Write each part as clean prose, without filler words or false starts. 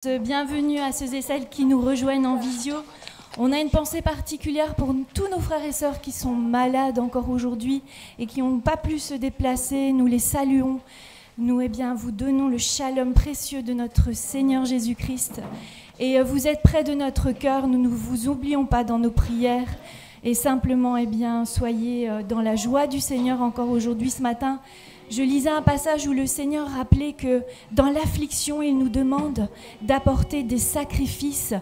Bienvenue à ceux et celles qui nous rejoignent en visio. On a une pensée particulière pour tous nos frères et sœurs qui sont malades encore aujourd'hui et qui n'ont pas pu se déplacer. Nous les saluons. Nous, vous donnons le shalom précieux de notre Seigneur Jésus-Christ. Et vous êtes près de notre cœur. Nous ne vous oublions pas dans nos prières. Et simplement, soyez dans la joie du Seigneur encore aujourd'hui, ce matin. Je lisais un passage où le Seigneur rappelait que dans l'affliction, il nous demande d'apporter des sacrifices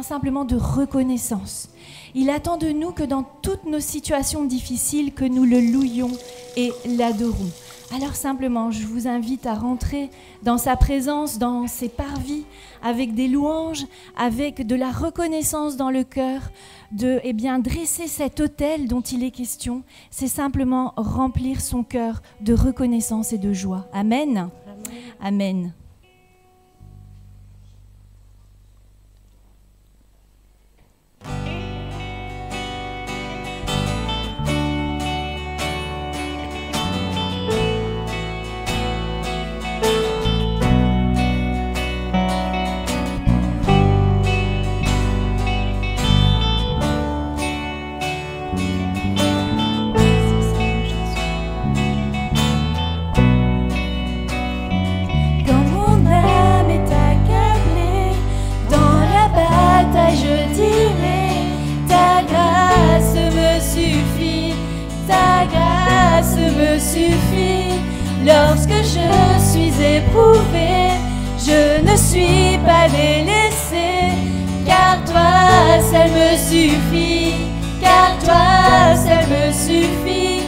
simplement de reconnaissance. Il attend de nous que dans toutes nos situations difficiles, que nous le louions et l'adorons. Alors simplement, je vous invite à rentrer dans sa présence, dans ses parvis, avec des louanges, avec de la reconnaissance dans le cœur, de dresser cet autel dont il est question. C'est simplement remplir son cœur de reconnaissance et de joie. Amen. Amen. Amen. Lorsque je suis éprouvée, je ne suis pas délaissée, car toi seul me suffit, car toi seul me suffit.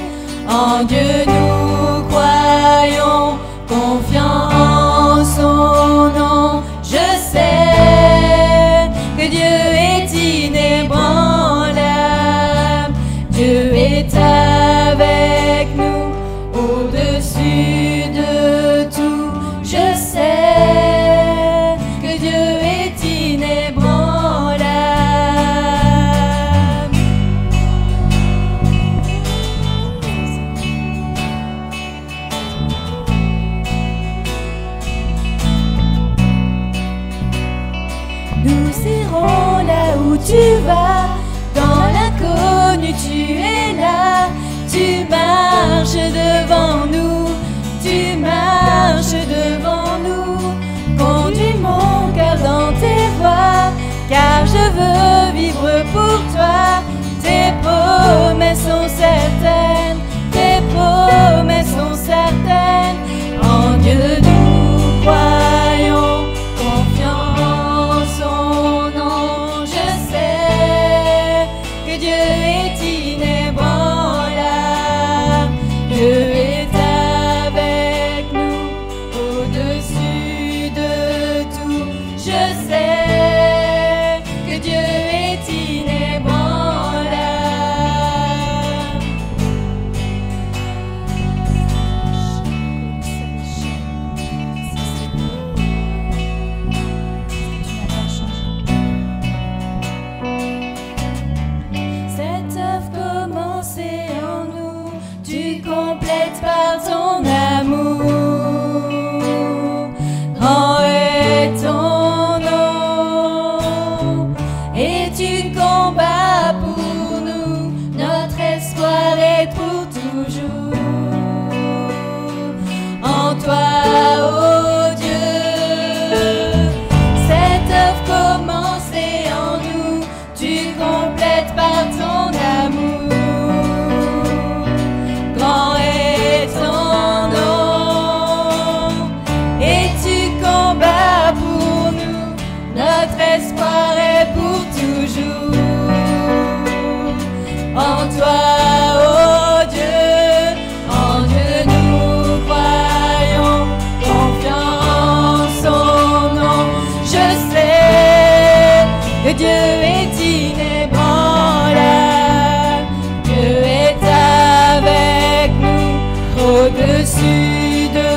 En Dieu nous croyons, confiants en son nom. Je sais que Dieu est inébranlable, Dieu est avec nous. Au-dessus de tout, je sais que Dieu est inébranlable. Nous irons là où tu vas, dans l'inconnu tu es là. Tu marches devant nous, tu marches devant nous. Conduis mon cœur dans tes voies, car je veux vivre pour toi. Tes promesses sont certaines, tes promesses sont certaines. En Dieu nous croyons, confiants en son nom. Je sais que Dieu est inébranlable. Dieu est avec nous, au-dessus de tout. Je sais que Dieu est inébranlable. Cette œuvre commencée en nous, tu complètes par ton amour. Grand est ton nom, et tu combats pour nous. Notre espoir est pour toujours. En toi, ô Dieu, cette œuvre commencée en nous, tu complètes par ton amour. Grand est ton nom, et tu combats pour nous. Notre espoir est pour toujours. En toi, ô Dieu, en Dieu nous croyons, confiants en son nom. Je sais que Dieu est inébranlable, Dieu est avec nous, au-dessus de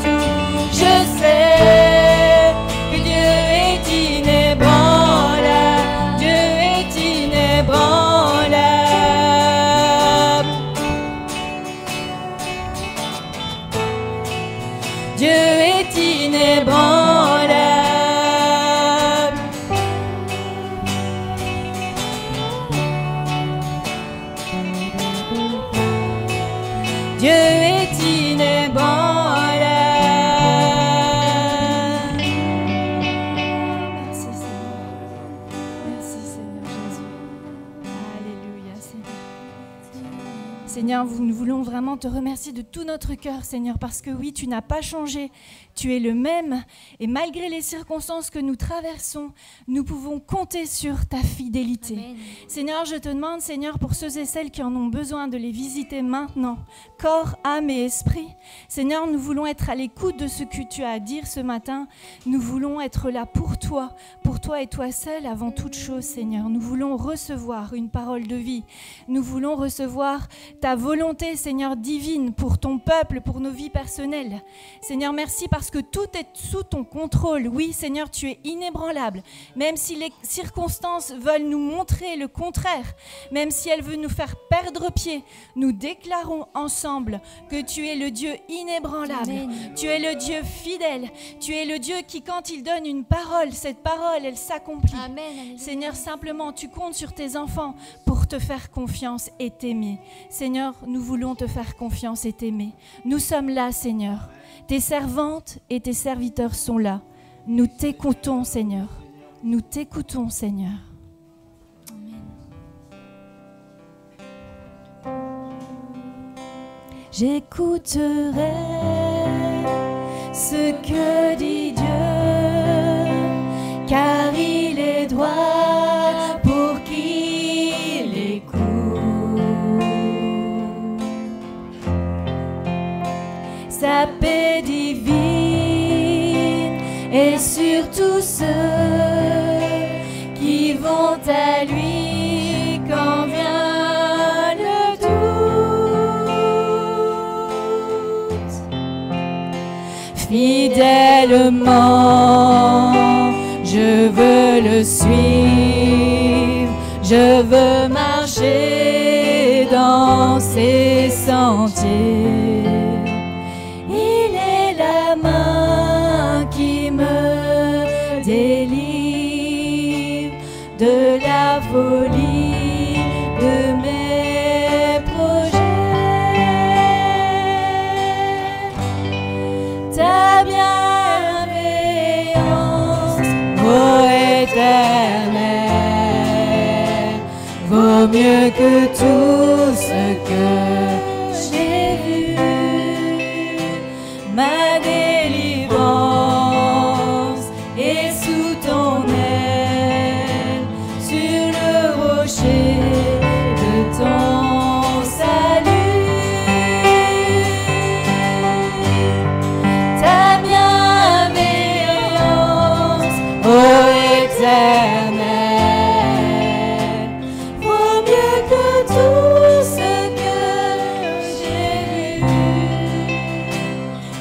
tout. Je sais que Dieu est inébranlable, Dieu est inébranlable. Dieu est inébranlable. Seigneur, nous voulons vraiment te remercier de tout notre cœur, Seigneur, parce que oui, tu n'as pas changé, tu es le même. Et malgré les circonstances que nous traversons, nous pouvons compter sur ta fidélité. Amen. Seigneur, je te demande, Seigneur, pour ceux et celles qui en ont besoin, de les visiter maintenant, corps, âme et esprit. Seigneur, nous voulons être à l'écoute de ce que tu as à dire ce matin. Nous voulons être là pour toi et toi seul avant toute chose, Seigneur. Nous voulons recevoir une parole de vie. Nous voulons recevoir ta volonté, Seigneur, divine pour ton peuple, pour nos vies personnelles. Seigneur, merci parce que tout est sous ton contrôle. Oui, Seigneur, tu es inébranlable. Même si les circonstances veulent nous montrer le contraire, même si elles veulent nous faire perdre pied, nous déclarons ensemble que tu es le Dieu inébranlable. Amen. Tu es le Dieu fidèle. Tu es le Dieu qui, quand il donne une parole, cette parole, elle s'accomplit. Amen. Alléluia. Seigneur, simplement, tu comptes sur tes enfants pour te faire confiance et t'aimer. Seigneur, nous voulons te faire confiance et t'aimer. Nous sommes là, Seigneur. Tes servantes et tes serviteurs sont là. Nous t'écoutons, Seigneur. Nous t'écoutons, Seigneur. J'écouterai ce que dit Dieu, car il est droit pour qu'il écoute. Sa paix divine est sur tous ceux qui vont à lui quand vient le doute. Fidèlement, je veux le suivre, je veux marcher dans ses sentiers. Il est la main qui me délivre de la folie de mes projets. Ta bienveillance, ô Éternel, vaut mieux que tout ce que j'ai vu. Ma délivrance est sous ton aile, sur le rocher de ton salut. Ta bienveillance, ô Éternel, vaut mieux que tout ce que j'ai vu.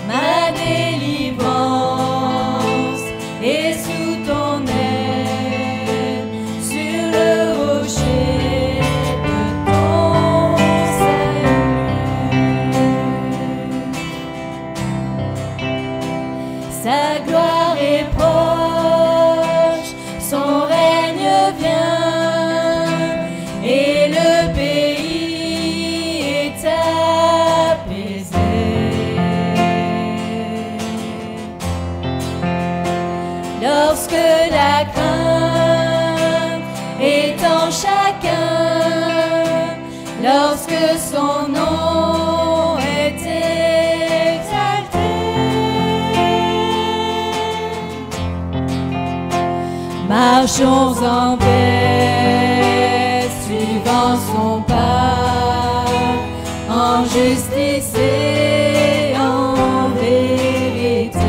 Ma délivrance est sous ton aile, sur le rocher de ton salut. Sa gloire est proche, son règne vient, et le pays est apaisé. Lorsque la crainte est en chacun, lorsque son nom est exalté, marchons en paix, suivant son pas, en justice et en vérité.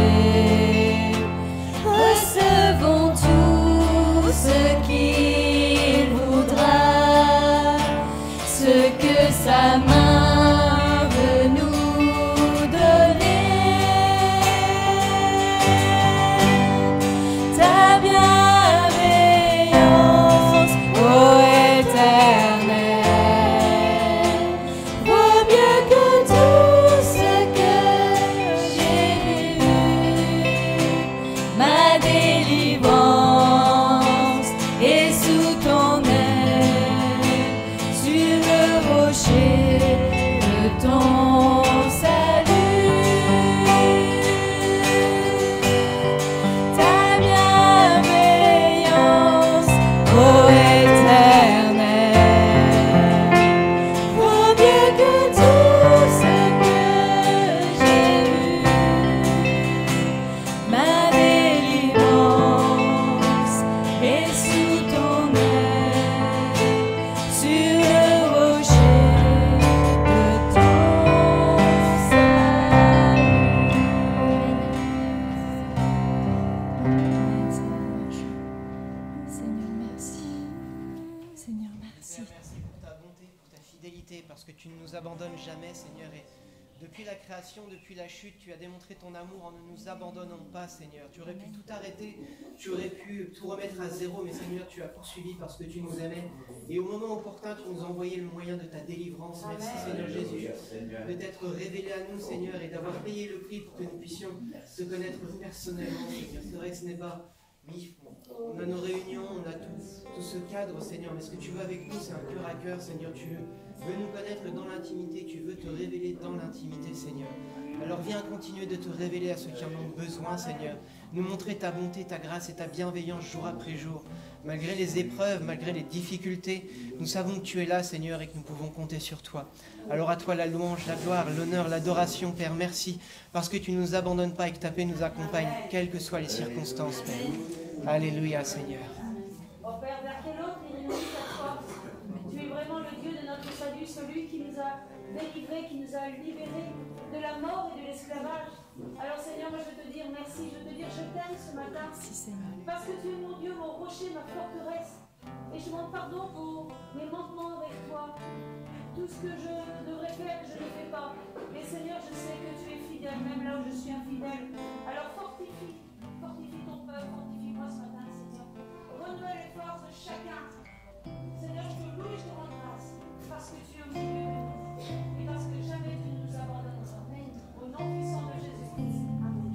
Recevons tout ce qu'il voudra, ce que sa main veut nous donner. Ta bienveillance, ô Éternel, vaut mieux que tout ce que j'ai vu. Ma délivrance est sous ton aile, sur le rocher de ton salut. Ta bienveillance, ô Éternel, vaut mieux que parce que tu ne nous abandonnes jamais, Seigneur. Et depuis la création, depuis la chute, tu as démontré ton amour en ne nous abandonnant pas, Seigneur. Tu aurais pu tout arrêter, tu aurais pu tout remettre à zéro, mais Seigneur, tu as poursuivi parce que tu nous aimais. Et au moment opportun, tu nous as envoyé le moyen de ta délivrance. Merci, Seigneur Jésus, de t'être révélé à nous, Seigneur, et d'avoir payé le prix pour que nous puissions te connaître personnellement, Seigneur. C'est vrai que ce n'est pas... Oui, on a nos réunions, on a tout ce cadre, Seigneur, mais ce que tu veux avec nous, c'est un cœur à cœur, Seigneur. Tu veux nous connaître dans l'intimité, tu veux te révéler dans l'intimité, Seigneur. Alors viens continuer de te révéler à ceux qui en ont besoin, Seigneur. Nous montrer ta bonté, ta grâce et ta bienveillance jour après jour. Malgré les épreuves, malgré les difficultés, nous savons que tu es là, Seigneur, et que nous pouvons compter sur toi. Alors à toi la louange, la gloire, l'honneur, l'adoration, Père, merci, parce que tu ne nous abandonnes pas et que ta paix nous accompagne, quelles que soient les circonstances, Père. Alléluia, Seigneur. Oh Père, vers quel autre irons-nous cette fois? Tu es vraiment le Dieu de notre salut, celui qui nous a délivrés, qui nous a libérés de la mort et de l'esclavage. Alors Seigneur, moi je veux te dire merci, je veux te dire je t'aime ce matin. Merci Seigneur. Parce que tu es mon Dieu, mon rocher, ma forteresse. Et je demande pardon pour mes manquements avec toi. Tout ce que je devrais faire, je ne fais pas. Mais Seigneur, je sais que tu es fidèle, même là où je suis infidèle. Alors fortifie ton peuple, fortifie-moi ce matin, Seigneur. Renouvelle les forces de chacun. Seigneur, je te loue et je te rends grâce. Parce que tu es au milieu de nous. Et parce que jamais tu ne nous abandonneras. Au nom puissant de Jésus-Christ. Amen.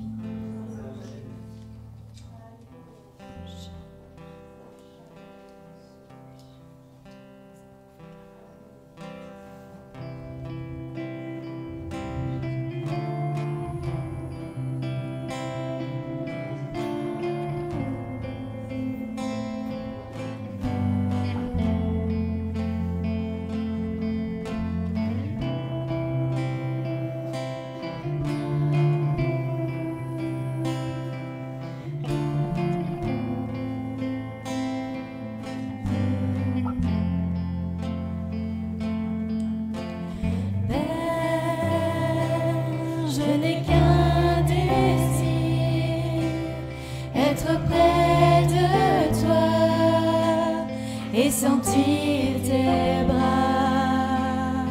Et sentir tes bras.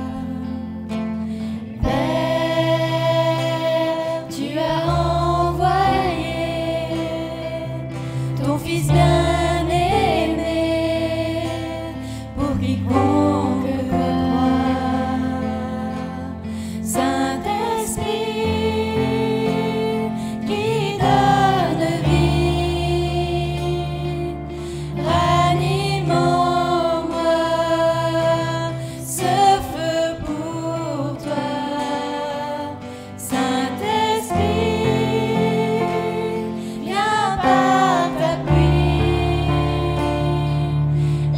Père, tu as envoyé ton Fils bien-aimé pour quiconque croit. Saint-Esprit qui donne vie, ranime en moi ce feu pour toi. Saint-Esprit, viens par ta pluie,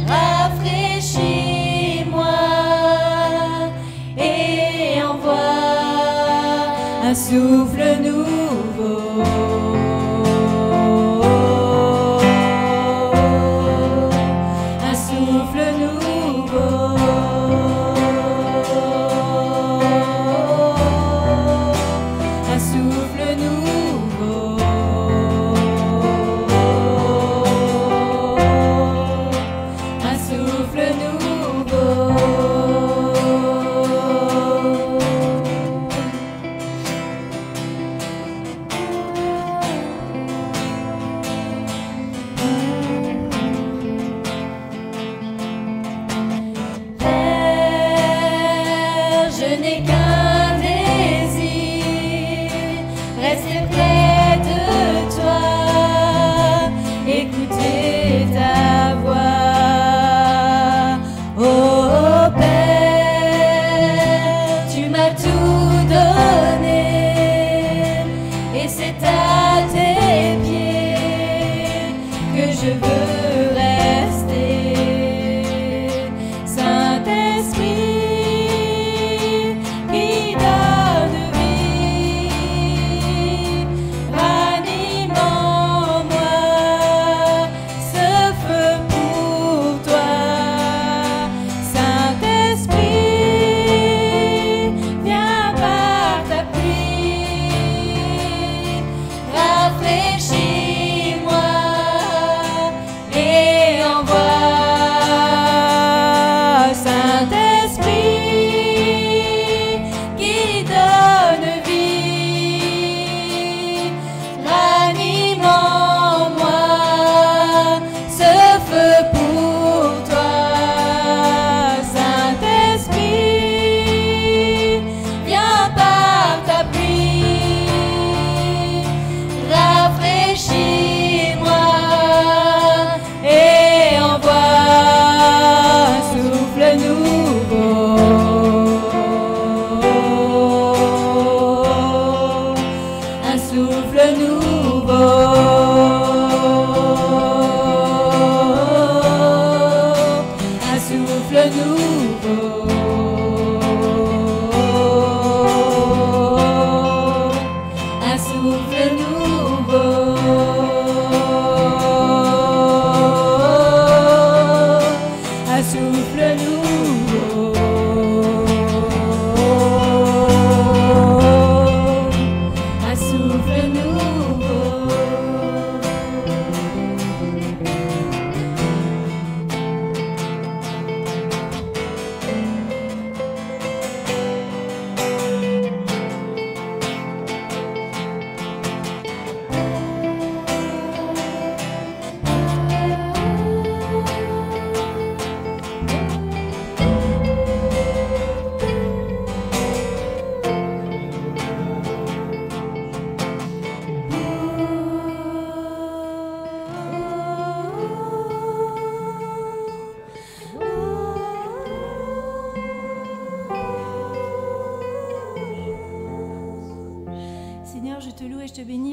rafraîchis-moi et envoie un souffle nouveau. Un souffle nouveau. Un souffle nouveau. Un souffle nouveau.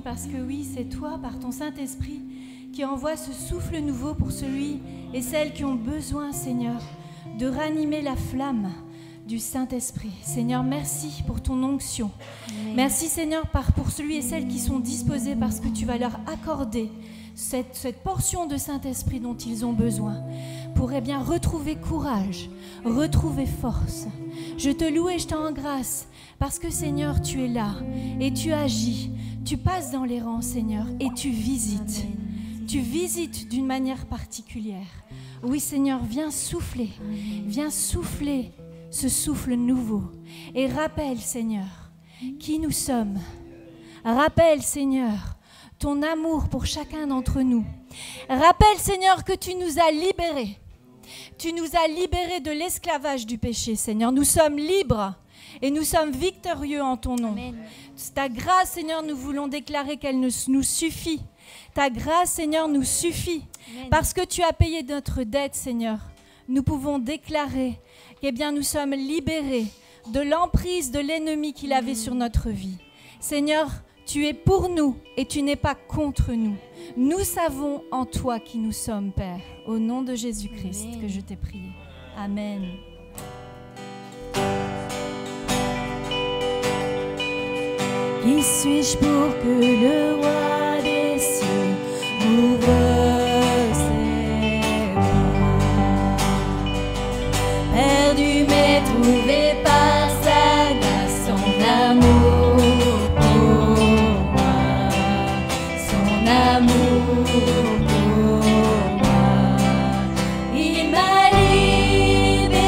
parce que oui, c'est toi, par ton Saint-Esprit, qui envoie ce souffle nouveau pour celui et celles qui ont besoin, Seigneur, de ranimer la flamme du Saint-Esprit. Seigneur, merci pour ton onction. Amen. Merci, Seigneur, pour celui et celles qui sont disposés, parce que tu vas leur accorder cette portion de Saint-Esprit dont ils ont besoin pour bien retrouver courage, retrouver force. Je te loue et je t'en grâce parce que, Seigneur, tu es là et tu agis. Tu passes dans les rangs, Seigneur, et tu visites. Amen. Tu visites d'une manière particulière. Oui, Seigneur, viens souffler ce souffle nouveau. Et rappelle, Seigneur, qui nous sommes. Rappelle, Seigneur, ton amour pour chacun d'entre nous. Rappelle, Seigneur, que tu nous as libérés. Tu nous as libérés de l'esclavage du péché, Seigneur. Nous sommes libres et nous sommes victorieux en ton nom. Amen. Ta grâce, Seigneur, nous voulons déclarer qu'elle nous suffit. Ta grâce, Seigneur, nous suffit. Amen. Parce que tu as payé notre dette, Seigneur. Nous pouvons déclarer que nous sommes libérés de l'emprise de l'ennemi qu'il avait sur notre vie. Seigneur, tu es pour nous et tu n'es pas contre nous. Nous savons en toi qui nous sommes, Père. Au nom de Jésus-Christ que je t'ai prié. Amen. Qui suis-je pour que le roi des cieux m'ouvre ses bras? Perdu mais trouvé par sa grâce, son amour pour moi, son amour pour moi. Il m'a libéré,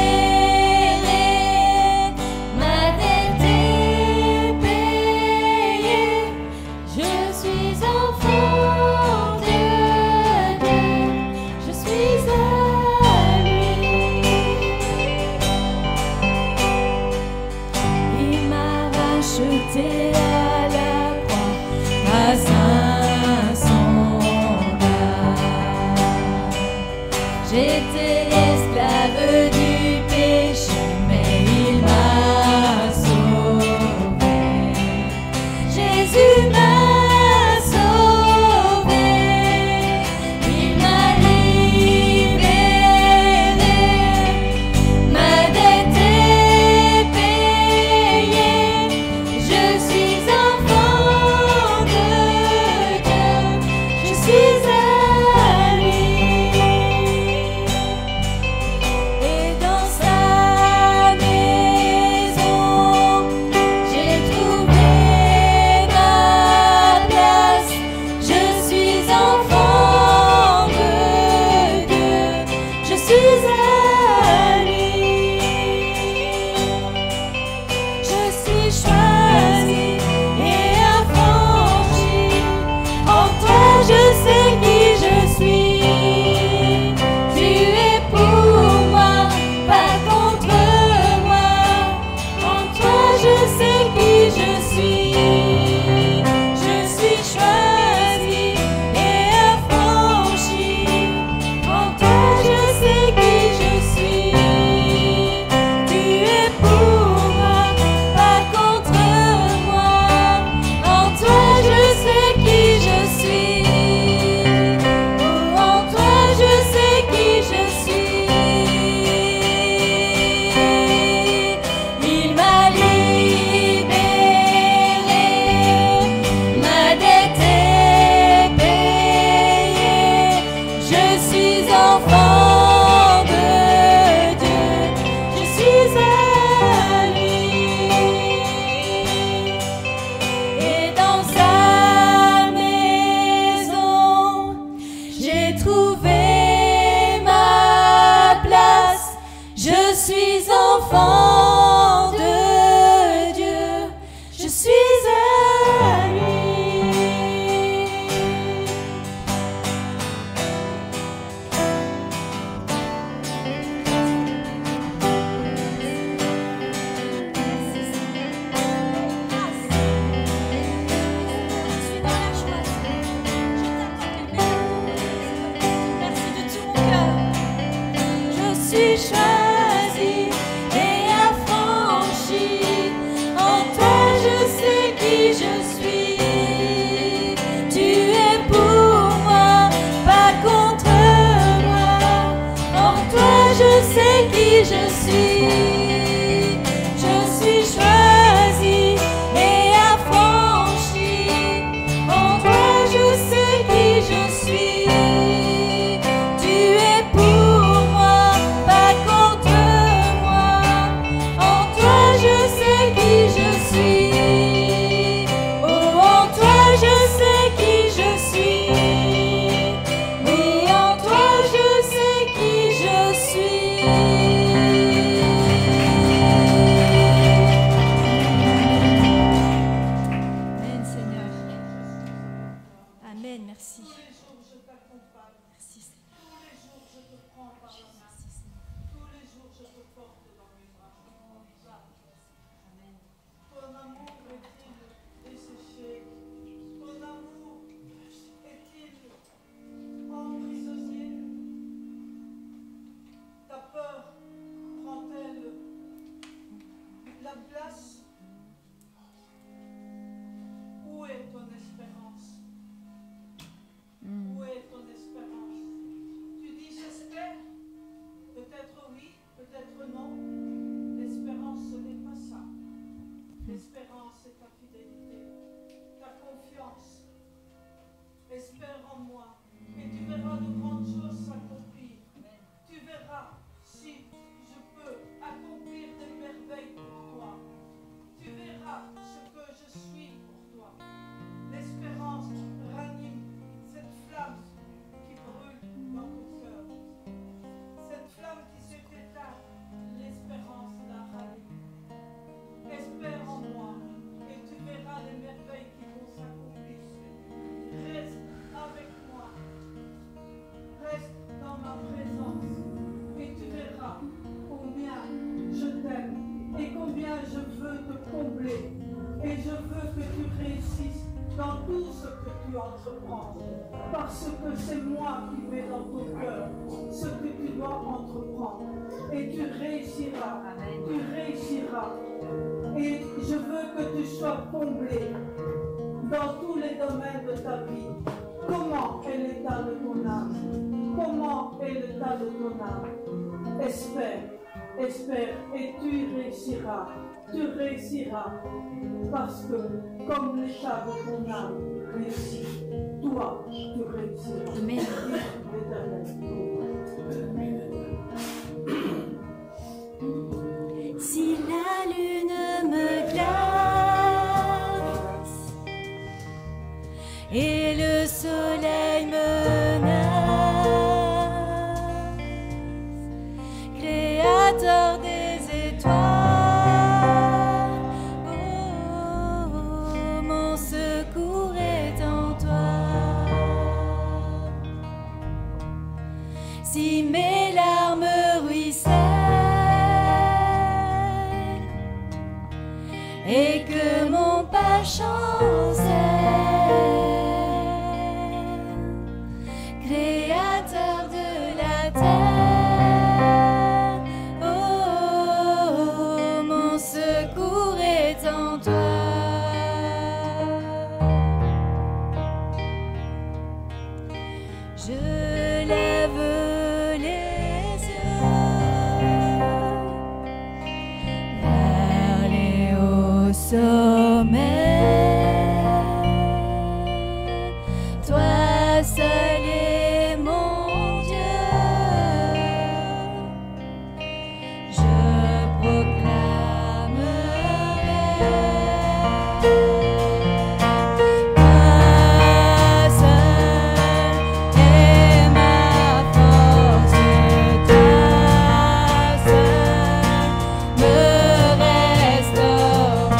ma dette est payée. Je suis enfant de Dieu, je suis à lui. Il m'a racheté à la croix grâce à son âme. J'étais esclave du péché, mais il m'a sauvé. Jésus m'a sauvé. Il m'a libéré. Ma dette est payée. Je suis enfant de Dieu. Je suis à lui. Et dans sa maison, j'ai trouvé ma place. Je suis enfant de Dieu. Je suis à lui. Je suis choisi et affranchi. En toi, je sais qui je suis. Tu es pour moi, pas contre moi. En toi, je sais qui je suis. Je suis choisi et affranchi. En toi, je sais qui je suis. Tu es pour moi, pas contre moi. En toi, je sais qui je suis. Oh, en toi, je sais qui je suis. Il m'a libéré. Ma dette est payée. Je suis enfant de Dieu. Je suis à lui. Et dans sa maison, j'ai trouvé ma place. Je suis enfant de Dieu. Je suis à lui. Je suis choisi et affranchi. En toi, je sais qui je suis. Parce que c'est moi qui mets dans ton cœur ce que tu dois entreprendre. Et tu réussiras. Tu réussiras. Et je veux que tu sois comblé dans tous les domaines de ta vie. Comment est l'état de ton âme? Comment est l'état de ton âme? Espère, espère, et tu réussiras. Tu réussiras. Parce que comme l'état de ton âme réussit, toi, tu réussiras. Amen. Si la lune me glace et le soleil menace, créateur des étoiles, oh, mon secours est en toi. Si mes larmes ruissellent et que mon pas chancelle, créateur de la terre, oh, mon secours est en toi. Je lève les yeux vers les hauts sommets. Toi seul est mon Dieu. Je proclamerai. Toi seul est ma force, toi seul me restaure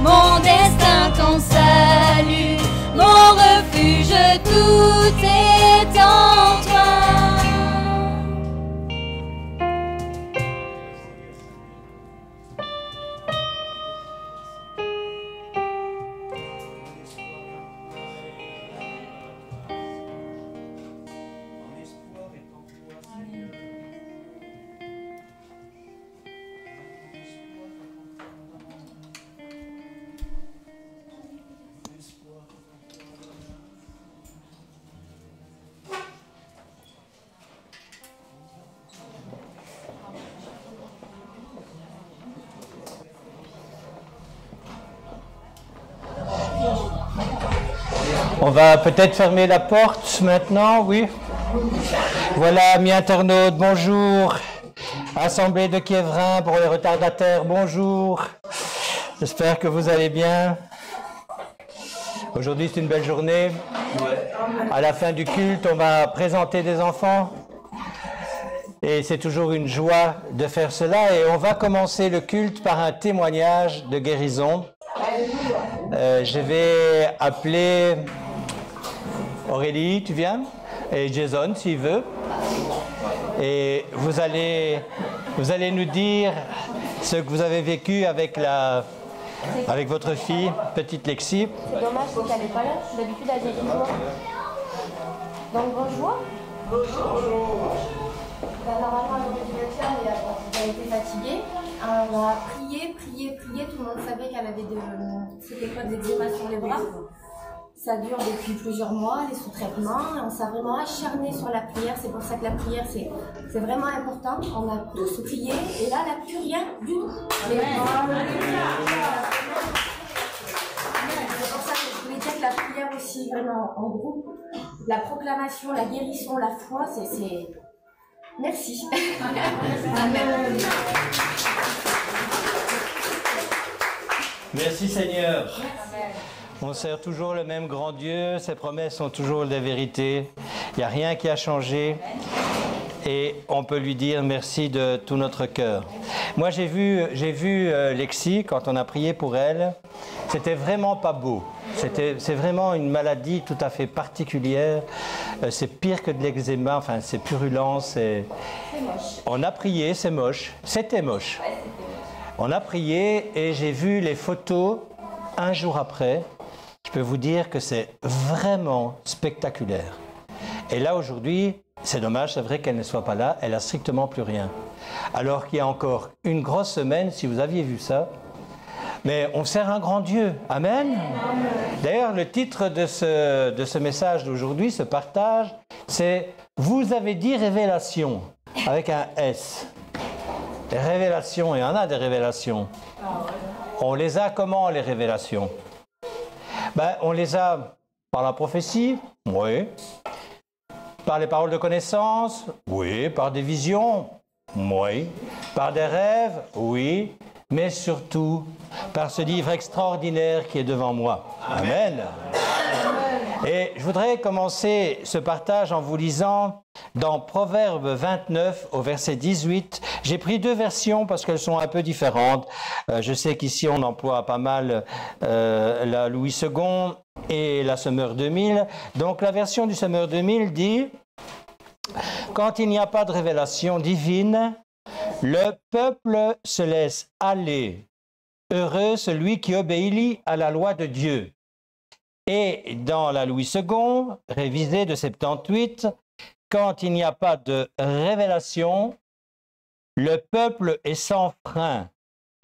mon destin, ton salut, mon refuge, tout est en toi. On va peut-être fermer la porte maintenant, oui. Voilà, amis internautes, bonjour. Assemblée de Kievrin pour les retardataires, bonjour. J'espère que vous allez bien. Aujourd'hui, c'est une belle journée. À la fin du culte, on va présenter des enfants. Et c'est toujours une joie de faire cela. Et on va commencer le culte par un témoignage de guérison. Je vais appeler Aurélie, tu viens? Et Jason, s'il veut. Et vous allez nous dire ce que vous avez vécu avec votre fille, petite Lexi. C'est dommage qu'elle n'est pas là. D'habitude, elle vient toujours. Donc, bonjour. Bonjour. Normalement, elle aurait dû être là, mais elle a été fatiguée. On a prié. Tout le monde savait qu'elle avait c'était pas de l'eczéma sur les bras. Ça dure depuis plusieurs mois, les sous-traitements. On s'est vraiment acharné sur la prière. C'est pour ça que la prière, c'est vraiment important. On a tous prié et là, elle n'a plus rien du tout. C'est pour ça que je voulais dire que la prière aussi, vraiment en groupe, la proclamation, la guérison, la foi, c'est... Merci. Amen. Merci Seigneur. On sert toujours le même grand Dieu, ses promesses sont toujours des vérités. Il n'y a rien qui a changé et on peut lui dire merci de tout notre cœur. Moi j'ai vu Lexi quand on a prié pour elle. C'était vraiment pas beau. C'est vraiment une maladie tout à fait particulière. C'est pire que de l'eczéma, enfin c'est purulent. C'est moche. On a prié, c'est moche. C'était moche. Ouais, on a prié et j'ai vu les photos un jour après. Je peux vous dire que c'est vraiment spectaculaire. Et là aujourd'hui, c'est dommage, c'est vrai qu'elle ne soit pas là, elle n'a strictement plus rien. Alors qu'il y a encore une grosse semaine, si vous aviez vu ça, mais on sert un grand Dieu. Amen. D'ailleurs, le titre de ce message d'aujourd'hui, ce partage, c'est « Vous avez dit révélation » avec un S. Les révélations, il y en a des révélations. On les a comment, les révélations? On les a par la prophétie, oui. Par les paroles de connaissance, oui. Par des visions, oui. Par des rêves, oui. Mais surtout par ce livre extraordinaire qui est devant moi. Amen. Et je voudrais commencer ce partage en vous lisant dans Proverbe 29 au verset 18. J'ai pris deux versions parce qu'elles sont un peu différentes. Je sais qu'ici on emploie pas mal la Louis II et la Semeur 2000. Donc la version du Semeur 2000 dit « Quand il n'y a pas de révélation divine, le peuple se laisse aller. Heureux celui qui obéit à la loi de Dieu. » Et dans la Louis II, révisée de 78, quand il n'y a pas de révélation, le peuple est sans frein.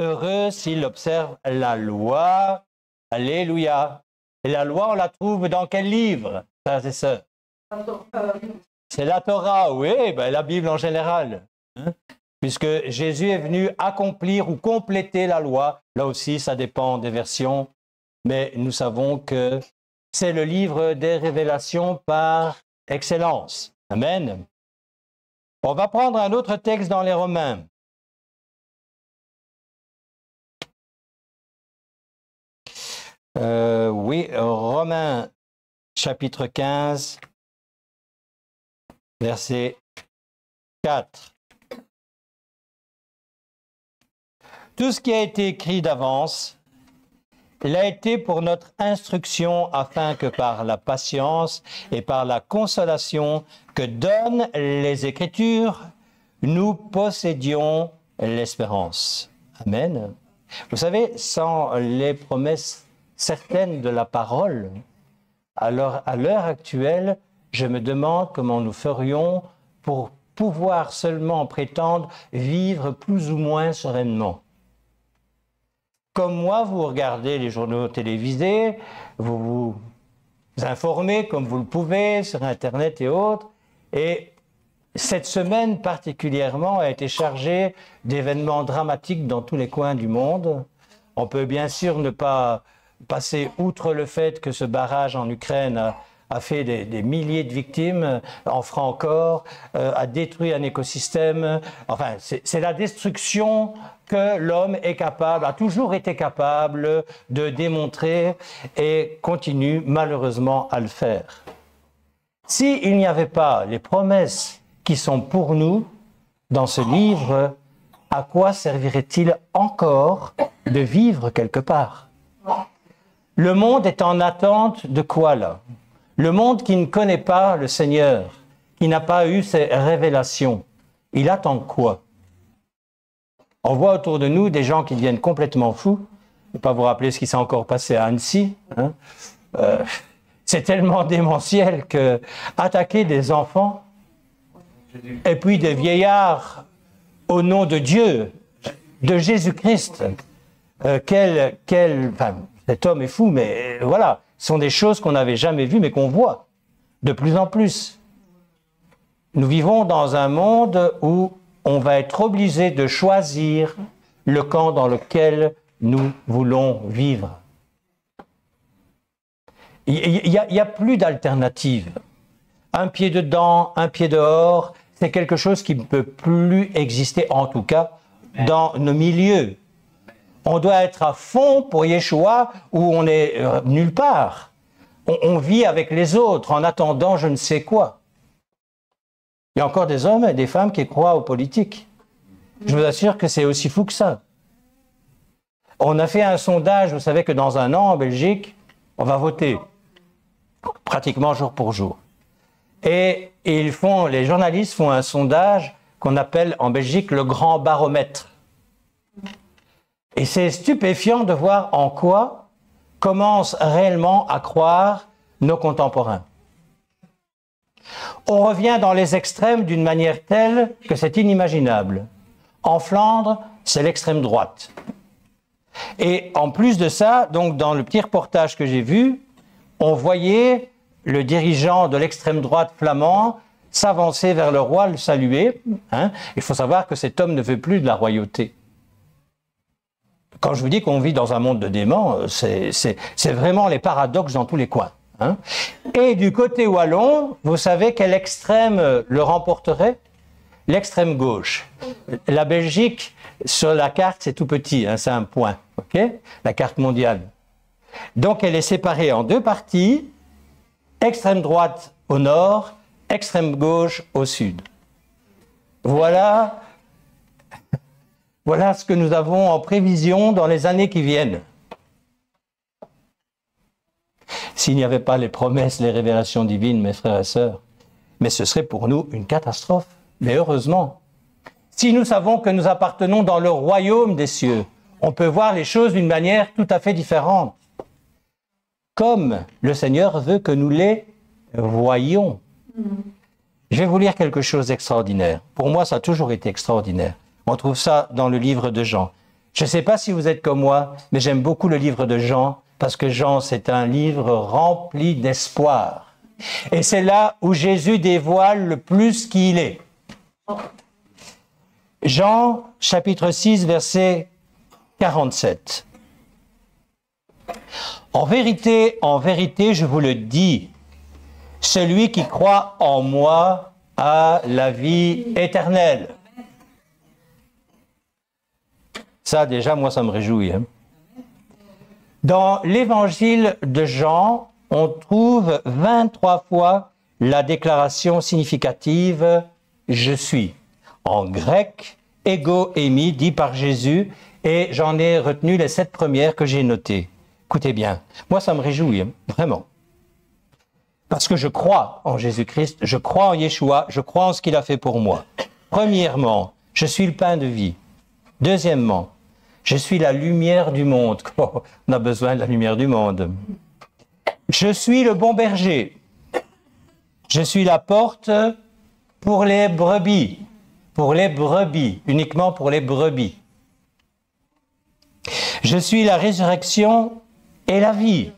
Heureux s'il observe la loi. Alléluia. Et la loi, on la trouve dans quel livre, frères et sœurs? C'est la Torah, oui, la Bible en général. Puisque Jésus est venu accomplir ou compléter la loi. Là aussi, ça dépend des versions. Mais nous savons que c'est le livre des révélations par excellence. Amen. On va prendre un autre texte dans les Romains. Oui, Romains chapitre 15, verset 4. Tout ce qui a été écrit d'avance Il a été pour notre instruction afin que par la patience et par la consolation que donnent les Écritures, nous possédions l'espérance. Amen. Vous savez, sans les promesses certaines de la parole, alors à l'heure actuelle, je me demande comment nous ferions pour pouvoir seulement prétendre vivre plus ou moins sereinement. Comme moi, vous regardez les journaux télévisés, vous vous informez comme vous le pouvez sur Internet et autres, et cette semaine particulièrement a été chargée d'événements dramatiques dans tous les coins du monde. On peut bien sûr ne pas passer outre le fait que ce barrage en Ukraine a fait des milliers de victimes, en fera encore, a détruit un écosystème. Enfin, c'est la destruction que l'homme est capable, a toujours été capable de démontrer et continue malheureusement à le faire. S'il n'y avait pas les promesses qui sont pour nous dans ce livre, à quoi servirait-il encore de vivre quelque part? Le monde est en attente de quoi là? Le monde qui ne connaît pas le Seigneur, qui n'a pas eu ces révélations, il attend quoi? On voit autour de nous des gens qui deviennent complètement fous. Je ne vais pas vous rappeler ce qui s'est encore passé à Annecy. Hein. C'est tellement démentiel que attaquer des enfants et puis des vieillards au nom de Dieu, de Jésus-Christ, enfin, cet homme est fou, mais voilà, ce sont des choses qu'on n'avait jamais vues, mais qu'on voit de plus en plus. Nous vivons dans un monde où on va être obligé de choisir le camp dans lequel nous voulons vivre. Il n'y a plus d'alternative. Un pied dedans, un pied dehors, c'est quelque chose qui ne peut plus exister, en tout cas, dans nos milieux. On doit être à fond pour Yeshua où on est nulle part. On vit avec les autres en attendant je ne sais quoi. Il y a encore des hommes et des femmes qui croient aux politiques. Je vous assure que c'est aussi fou que ça. On a fait un sondage, vous savez que dans un an en Belgique, on va voter pratiquement jour pour jour. Et les journalistes font un sondage qu'on appelle en Belgique le grand baromètre. Et c'est stupéfiant de voir en quoi commencent réellement à croire nos contemporains. On revient dans les extrêmes d'une manière telle que c'est inimaginable. En Flandre, c'est l'extrême droite. Et en plus de ça, donc dans le petit reportage que j'ai vu, on voyait le dirigeant de l'extrême droite flamand s'avancer vers le roi, le saluer. Hein. Il faut savoir que cet homme ne veut plus de la royauté. Quand je vous dis qu'on vit dans un monde de démons, c'est vraiment les paradoxes dans tous les coins. Hein. Et du côté wallon, vous savez quel extrême le remporterait? L'extrême gauche. La Belgique, sur la carte, c'est tout petit, hein, c'est un point, okay? La carte mondiale. Donc elle est séparée en deux parties, extrême droite au nord, extrême gauche au sud. Voilà ce que nous avons en prévision dans les années qui viennent. S'il n'y avait pas les promesses, les révélations divines, mes frères et sœurs, mais ce serait pour nous une catastrophe. Mais heureusement, si nous savons que nous appartenons dans le royaume des cieux, on peut voir les choses d'une manière tout à fait différente. Comme le Seigneur veut que nous les voyions. Je vais vous lire quelque chose d'extraordinaire. Pour moi, ça a toujours été extraordinaire. On trouve ça dans le livre de Jean. Je ne sais pas si vous êtes comme moi, mais j'aime beaucoup le livre de Jean, parce que Jean, c'est un livre rempli d'espoir. Et c'est là où Jésus dévoile le plus qui il est. Jean, chapitre 6, verset 47. En vérité, je vous le dis, celui qui croit en moi a la vie éternelle. Ça, déjà, moi, ça me réjouit. Hein. Dans l'évangile de Jean, on trouve 23 fois la déclaration significative « Je suis ». En grec, « ego émi » dit par Jésus, et j'en ai retenu les 7 premières que j'ai notées. Écoutez bien, moi ça me réjouit, hein, vraiment. Parce que je crois en Jésus-Christ, je crois en Yeshua, je crois en ce qu'il a fait pour moi. Premièrement, je suis le pain de vie. Deuxièmement, je suis la lumière du monde. Oh, on a besoin de la lumière du monde. Je suis le bon berger. Je suis la porte pour les brebis. Pour les brebis, uniquement pour les brebis. Je suis la résurrection et la vie.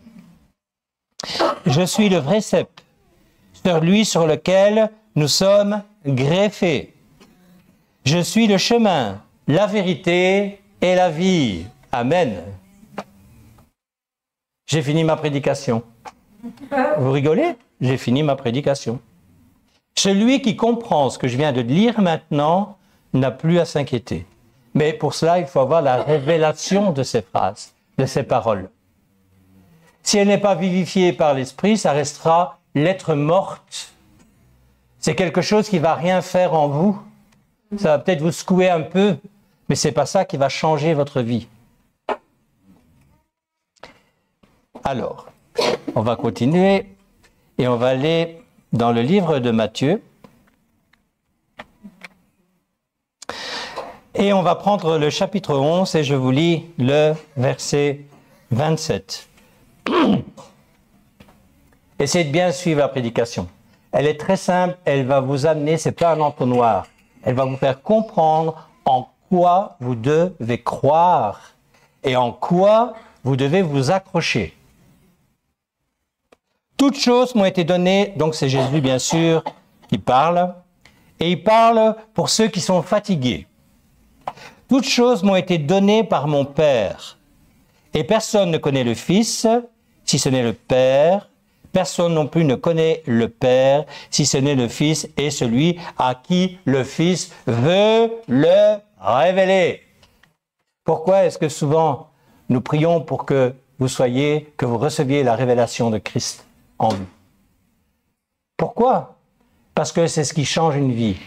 Je suis le vrai cep, celui sur lequel nous sommes greffés. Je suis le chemin, la vérité et la vie. Amen. J'ai fini ma prédication. Vous rigolez? J'ai fini ma prédication. Celui qui comprend ce que je viens de lire maintenant n'a plus à s'inquiéter. Mais pour cela, il faut avoir la révélation de ces phrases, de ces paroles. Si elle n'est pas vivifiée par l'esprit, ça restera lettre morte. C'est quelque chose qui ne va rien faire en vous. Ça va peut-être vous secouer un peu, mais ce n'est pas ça qui va changer votre vie. Alors, on va continuer et on va aller dans le livre de Matthieu. Et on va prendre le chapitre 11 et je vous lis le verset 27. Essayez de bien suivre la prédication. Elle est très simple, elle va vous amener, c'est pas un entonnoir. Elle va vous faire comprendre en quoi vous devez croire et en quoi vous devez vous accrocher. Toutes choses m'ont été données, donc c'est Jésus bien sûr qui parle, et il parle pour ceux qui sont fatigués. Toutes choses m'ont été données par mon Père, et personne ne connaît le Fils si ce n'est le Père, personne non plus ne connaît le Père si ce n'est le Fils et celui à qui le Fils veut le révéler. Pourquoi est-ce que souvent nous prions pour que vous receviez la révélation de Christ en vous? Pourquoi? Parce que c'est ce qui change une vie.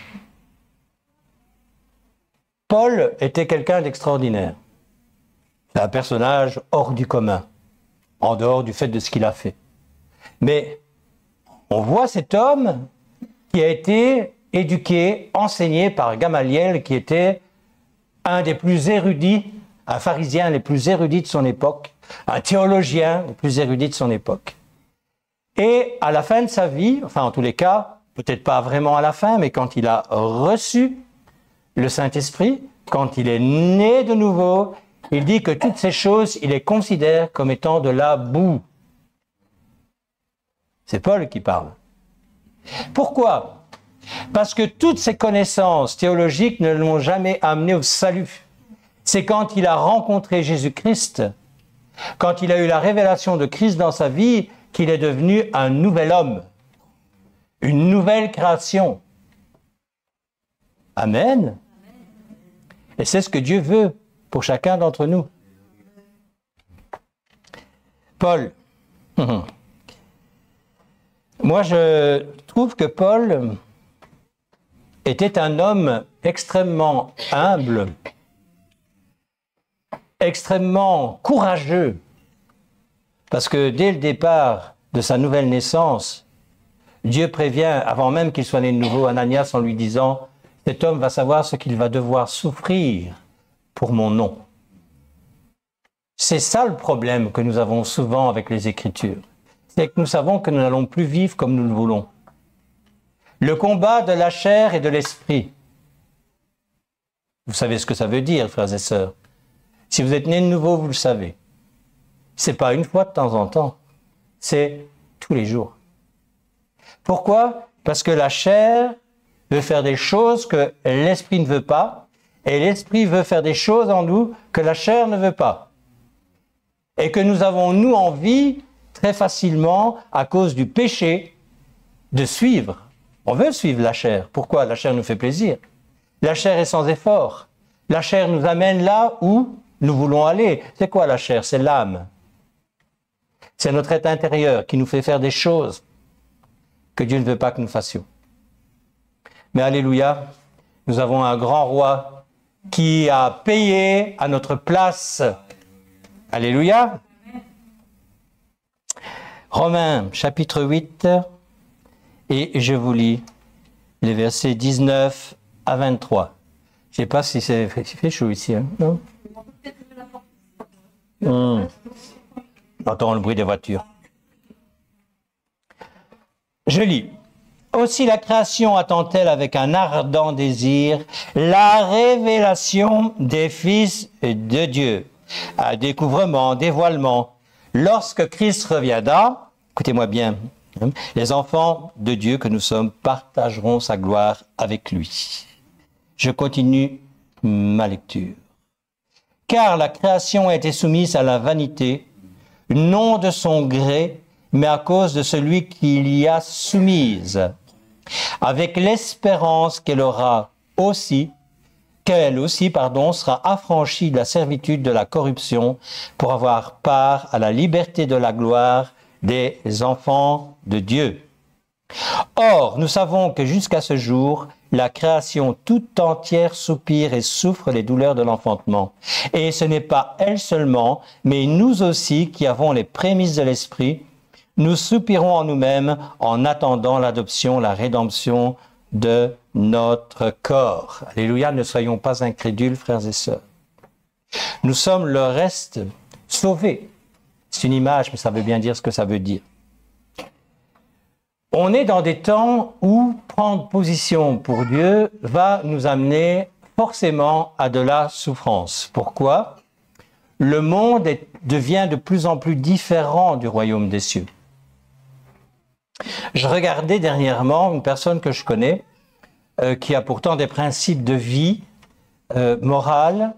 Paul était quelqu'un d'extraordinaire. C'est un personnage hors du commun, en dehors du fait de ce qu'il a fait. Mais on voit cet homme qui a été éduqué, enseigné par Gamaliel, qui était un des plus érudits, un pharisien les plus érudits de son époque, un théologien les plus érudits de son époque. Et à la fin de sa vie, enfin en tous les cas, peut-être pas vraiment à la fin, mais quand il a reçu le Saint-Esprit, quand il est né de nouveau, il dit que toutes ces choses, il les considère comme étant de la boue. C'est Paul qui parle. Pourquoi? Parce que toutes ces connaissances théologiques ne l'ont jamais amené au salut. C'est quand il a rencontré Jésus-Christ, quand il a eu la révélation de Christ dans sa vie, qu'il est devenu un nouvel homme, une nouvelle création. Amen. Et c'est ce que Dieu veut pour chacun d'entre nous. Paul. Moi, je trouve que Paul était un homme extrêmement humble, extrêmement courageux, parce que dès le départ de sa nouvelle naissance, Dieu prévient, avant même qu'il soit né de nouveau, Ananias en lui disant « Cet homme va savoir ce qu'il va devoir souffrir pour mon nom. » C'est ça le problème que nous avons souvent avec les Écritures. C'est que nous savons que nous n'allons plus vivre comme nous le voulons. Le combat de la chair et de l'esprit. Vous savez ce que ça veut dire, frères et sœurs. Si vous êtes nés de nouveau, vous le savez. C'est pas une fois de temps en temps, c'est tous les jours. Pourquoi? Parce que la chair veut faire des choses que l'esprit ne veut pas, et l'esprit veut faire des choses en nous que la chair ne veut pas. Et que nous avons, nous, envie, très facilement, à cause du péché, de suivre. On veut suivre la chair. Pourquoi? La chair nous fait plaisir. La chair est sans effort. La chair nous amène là où nous voulons aller. C'est quoi la chair? C'est l'âme. C'est notre être intérieur qui nous fait faire des choses que Dieu ne veut pas que nous fassions. Mais alléluia, nous avons un grand roi qui a payé à notre place. Alléluia. Romains chapitre 8, et je vous lis les versets 19 à 23. Je ne sais pas si c'est fait chaud ici, hein, non? J'entends le bruit des voitures. Je lis. Aussi la création attend-elle avec un ardent désir la révélation des fils de Dieu. Un découvrement, dévoilement. Lorsque Christ reviendra, écoutez-moi bien, les enfants de Dieu que nous sommes partageront sa gloire avec lui. Je continue ma lecture. Car la création a été soumise à la vanité, non de son gré, mais à cause de celui qui l'y a soumise, avec l'espérance qu'elle aussi sera affranchie de la servitude de la corruption pour avoir part à la liberté de la gloire des enfants de Dieu. Or, nous savons que jusqu'à ce jour, la création toute entière soupire et souffre les douleurs de l'enfantement. Et ce n'est pas elle seulement, mais nous aussi qui avons les prémices de l'Esprit, nous soupirons en nous-mêmes en attendant l'adoption, la rédemption de notre corps. Alléluia, ne soyons pas incrédules, frères et sœurs. Nous sommes le reste sauvés. C'est une image, mais ça veut bien dire ce que ça veut dire. On est dans des temps où prendre position pour Dieu va nous amener forcément à de la souffrance. Pourquoi? Le monde devient de plus en plus différent du royaume des cieux. Je regardais dernièrement une personne que je connais qui a pourtant des principes de vie morale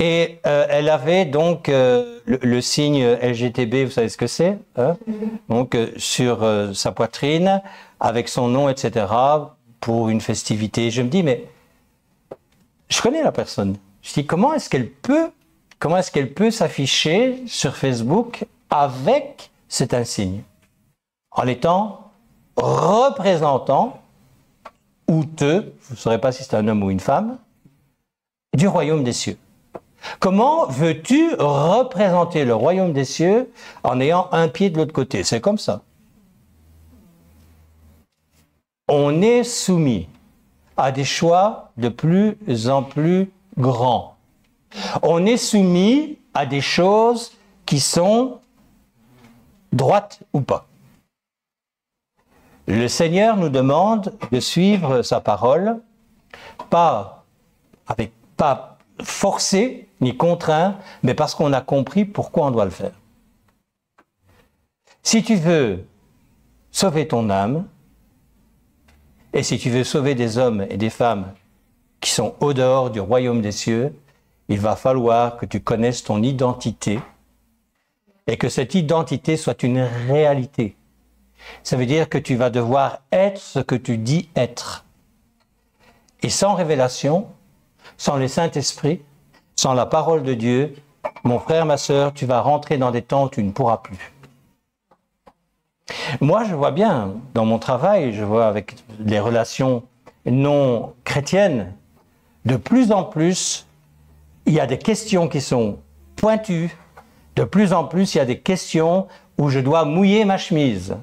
et elle avait donc le signe LGTB, vous savez ce que c'est, hein? Donc sur sa poitrine avec son nom, etc. pour une festivité. Je me dis mais je connais la personne. Je dis comment est-ce qu'elle peut s'afficher sur Facebook avec cet insigne en étant représentant houteux, vous ne saurez pas si c'est un homme ou une femme, du royaume des cieux. Comment veux-tu représenter le royaume des cieux en ayant un pied de l'autre côté? C'est comme ça. On est soumis à des choix de plus en plus grands. On est soumis à des choses qui sont droites ou pas. Le Seigneur nous demande de suivre sa parole, pas forcé ni contraint, mais parce qu'on a compris pourquoi on doit le faire. Si tu veux sauver ton âme, et si tu veux sauver des hommes et des femmes qui sont au dehors du royaume des cieux, il va falloir que tu connaisses ton identité et que cette identité soit une réalité. Ça veut dire que tu vas devoir être ce que tu dis être. Et sans révélation, sans le Saint-Esprit, sans la parole de Dieu, mon frère, ma sœur, tu vas rentrer dans des temps où tu ne pourras plus. Moi, je vois bien, dans mon travail, je vois avec les relations non chrétiennes, de plus en plus, il y a des questions qui sont pointues, de plus en plus, il y a des questions où je dois mouiller ma chemise,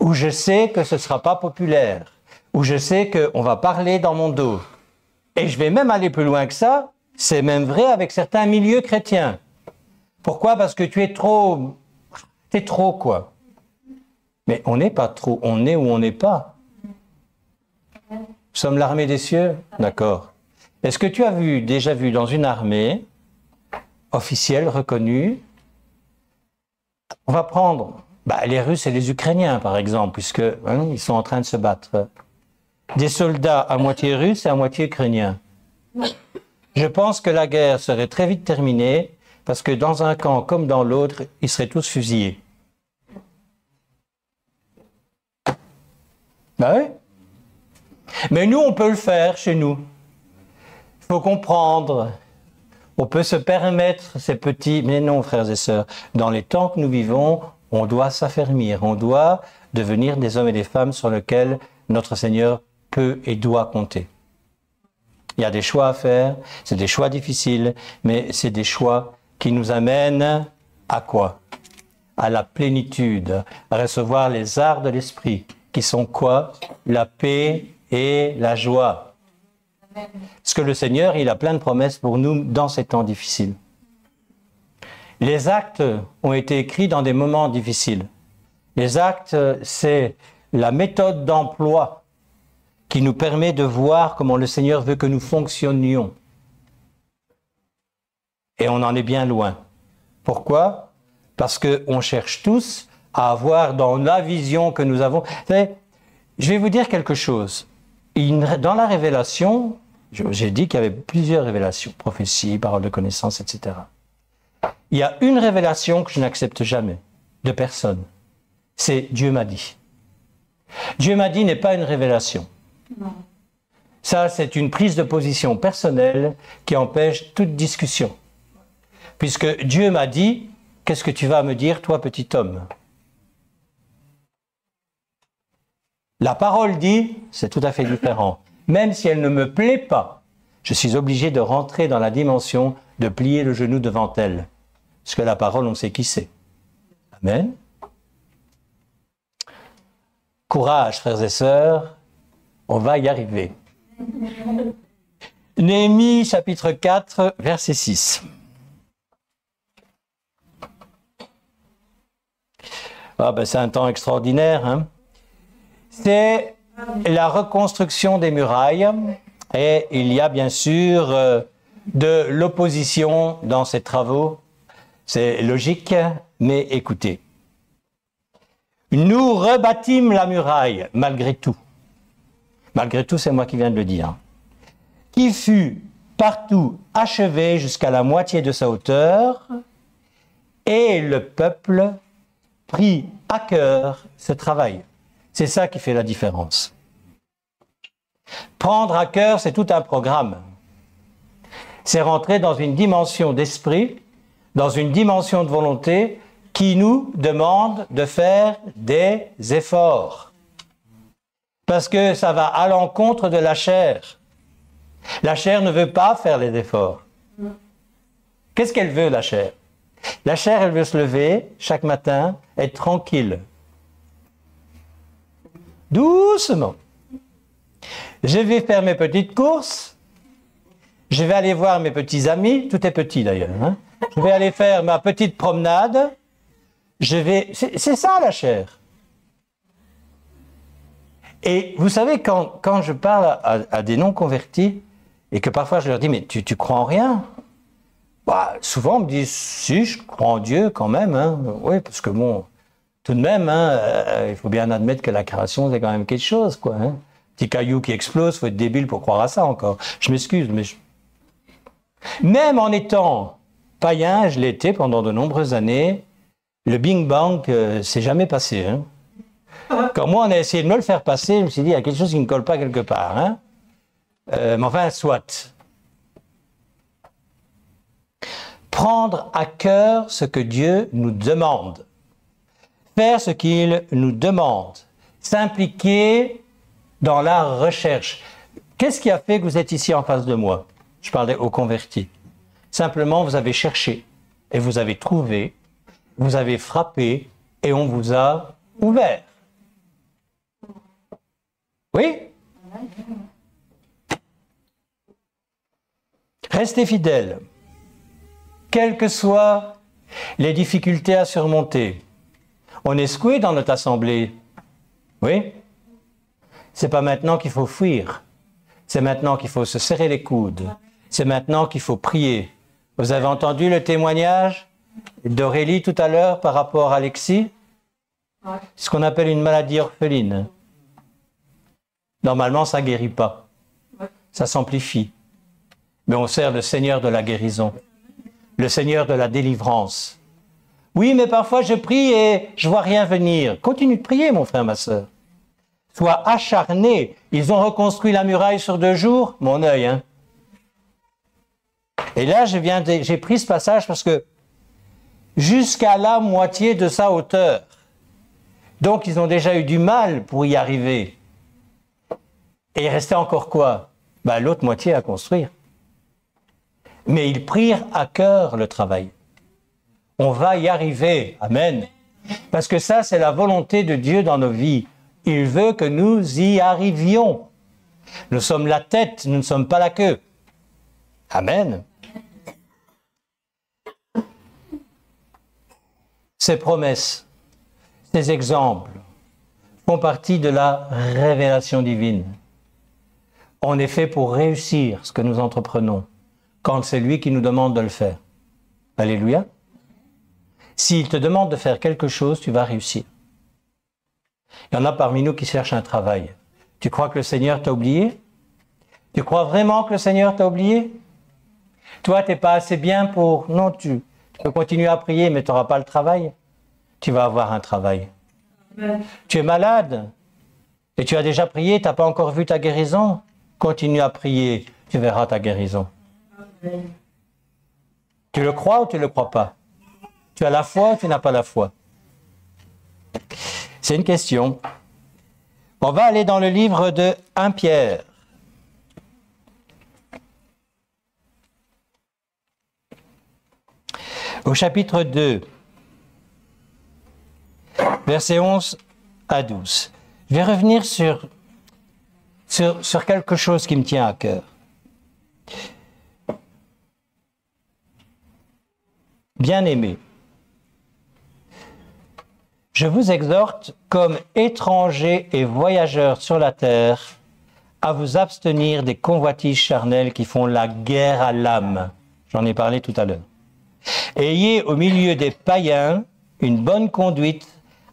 où je sais que ce ne sera pas populaire, où je sais qu'on va parler dans mon dos. Et je vais même aller plus loin que ça, c'est même vrai avec certains milieux chrétiens. Pourquoi? Parce que t'es trop quoi. Mais on n'est pas trop, on est où on n'est pas. Nous sommes l'armée des cieux, d'accord. Est-ce que tu as déjà vu dans une armée officielle, reconnue, on va prendre les Russes et les Ukrainiens par exemple, puisque ils sont en train de se battre. Des soldats à moitié russes et à moitié ukrainiens. Je pense que la guerre serait très vite terminée parce que dans un camp comme dans l'autre, ils seraient tous fusillés. Ben oui. Mais nous, on peut le faire chez nous. Il faut comprendre. On peut se permettre ces petits... Mais non, frères et sœurs, dans les temps que nous vivons, on doit s'affermir. On doit devenir des hommes et des femmes sur lesquels notre Seigneur peut et doit compter. Il y a des choix à faire, c'est des choix difficiles, mais c'est des choix qui nous amènent à quoi? à la plénitude, à recevoir les arts de l'esprit, qui sont quoi? La paix et la joie. Parce que le Seigneur, il a plein de promesses pour nous dans ces temps difficiles. Les actes ont été écrits dans des moments difficiles. Les actes, c'est la méthode d'emploi qui nous permet de voir comment le Seigneur veut que nous fonctionnions. Et on en est bien loin. Pourquoi? Parce qu'on cherche tous à avoir dans la vision que nous avons. Vous savez, je vais vous dire quelque chose. Dans la révélation, j'ai dit qu'il y avait plusieurs révélations, prophéties, paroles de connaissance, etc. Il y a une révélation que je n'accepte jamais, de personne. C'est Dieu m'a dit. Dieu m'a dit n'est pas une révélation. Non. Ça, c'est une prise de position personnelle qui empêche toute discussion. Puisque Dieu m'a dit, qu'est-ce que tu vas me dire, toi, petit homme? La parole dit, c'est tout à fait différent. Même si elle ne me plaît pas, je suis obligé de rentrer dans la dimension de plier le genou devant elle. Parce que la parole, on sait qui c'est. Amen. Courage, frères et sœurs, on va y arriver. Néhémie, chapitre 4, verset 6. Ah ben, c'est un temps extraordinaire, hein. C'est la reconstruction des murailles et il y a bien sûr de l'opposition dans ces travaux. C'est logique, mais écoutez. Nous rebâtîmes la muraille, malgré tout. Malgré tout, c'est moi qui viens de le dire. Qui fut partout achevée jusqu'à la moitié de sa hauteur, et le peuple prit à cœur ce travail. C'est ça qui fait la différence. Prendre à cœur, c'est tout un programme. C'est rentrer dans une dimension d'esprit, dans une dimension de volonté qui nous demande de faire des efforts. Parce que ça va à l'encontre de la chair. La chair ne veut pas faire les efforts. Qu'est-ce qu'elle veut, la chair? La chair, elle veut se lever chaque matin, être tranquille. Doucement. Je vais faire mes petites courses. Je vais aller voir mes petits amis. Tout est petit d'ailleurs. Hein? Je vais aller faire ma petite promenade. C'est ça la chair. Et vous savez, quand je parle à des non-convertis, et que parfois je leur dis, mais tu crois en rien? Bah, souvent on me dit, si, je crois en Dieu quand même. Hein. Oui, parce que bon, tout de même, hein, il faut bien admettre que la création, c'est quand même quelque chose, quoi. Hein. Petit caillou qui explose, il faut être débile pour croire à ça encore. Je m'excuse, mais... Même en étant païen, je l'ai été pendant de nombreuses années, le Bing Bang, c'est jamais passé. Hein. Quand moi, on a essayé de me le faire passer, je me suis dit, il y a quelque chose qui ne colle pas quelque part. Hein. Mais enfin, soit. Prendre à cœur ce que Dieu nous demande. Faire ce qu'il nous demande. S'impliquer dans la recherche. Qu'est-ce qui a fait que vous êtes ici en face de moi? Je parlais aux convertis. Simplement, vous avez cherché et vous avez trouvé, vous avez frappé et on vous a ouvert. Oui? Restez fidèles, quelles que soient les difficultés à surmonter. On est secoué dans notre assemblée. Oui? C'est pas maintenant qu'il faut fuir. C'est maintenant qu'il faut se serrer les coudes. C'est maintenant qu'il faut prier. Vous avez entendu le témoignage d'Aurélie tout à l'heure par rapport à Alexis? C'est ce qu'on appelle une maladie orpheline. Normalement, ça ne guérit pas. Ça s'amplifie. Mais on sert le Seigneur de la guérison, le Seigneur de la délivrance. Oui, mais parfois je prie et je ne vois rien venir. Continue de prier, mon frère, ma sœur. Sois acharné. Ils ont reconstruit la muraille sur 2 jours, mon œil. Hein. Et là, j'ai pris ce passage parce que jusqu'à la moitié de sa hauteur. Donc, ils ont déjà eu du mal pour y arriver. Et il restait encore quoi? Ben, l'autre moitié à construire. Mais ils prirent à cœur le travail. On va y arriver. Amen. Parce que ça, c'est la volonté de Dieu dans nos vies. Il veut que nous y arrivions. Nous sommes la tête, nous ne sommes pas la queue. Amen. Ces promesses, ces exemples font partie de la révélation divine. On est fait pour réussir ce que nous entreprenons quand c'est lui qui nous demande de le faire. Alléluia. S'il te demande de faire quelque chose, tu vas réussir. Il y en a parmi nous qui cherchent un travail. Tu crois que le Seigneur t'a oublié? Tu crois vraiment que le Seigneur t'a oublié? Toi, tu n'es pas assez bien pour... Non, tu peux continuer à prier, mais tu n'auras pas le travail. Tu vas avoir un travail. Amen. Tu es malade et tu as déjà prié, tu n'as pas encore vu ta guérison. Continue à prier, tu verras ta guérison. Amen. Tu le crois ou tu ne le crois pas? Tu as la foi ou tu n'as pas la foi? C'est une question. On va aller dans le livre de 1 Pierre. Au chapitre 2, versets 11 à 12. Je vais revenir sur quelque chose qui me tient à cœur. Bien-aimés, je vous exhorte, comme étrangers et voyageurs sur la terre, à vous abstenir des convoitises charnelles qui font la guerre à l'âme. J'en ai parlé tout à l'heure. Ayez au milieu des païens une bonne conduite,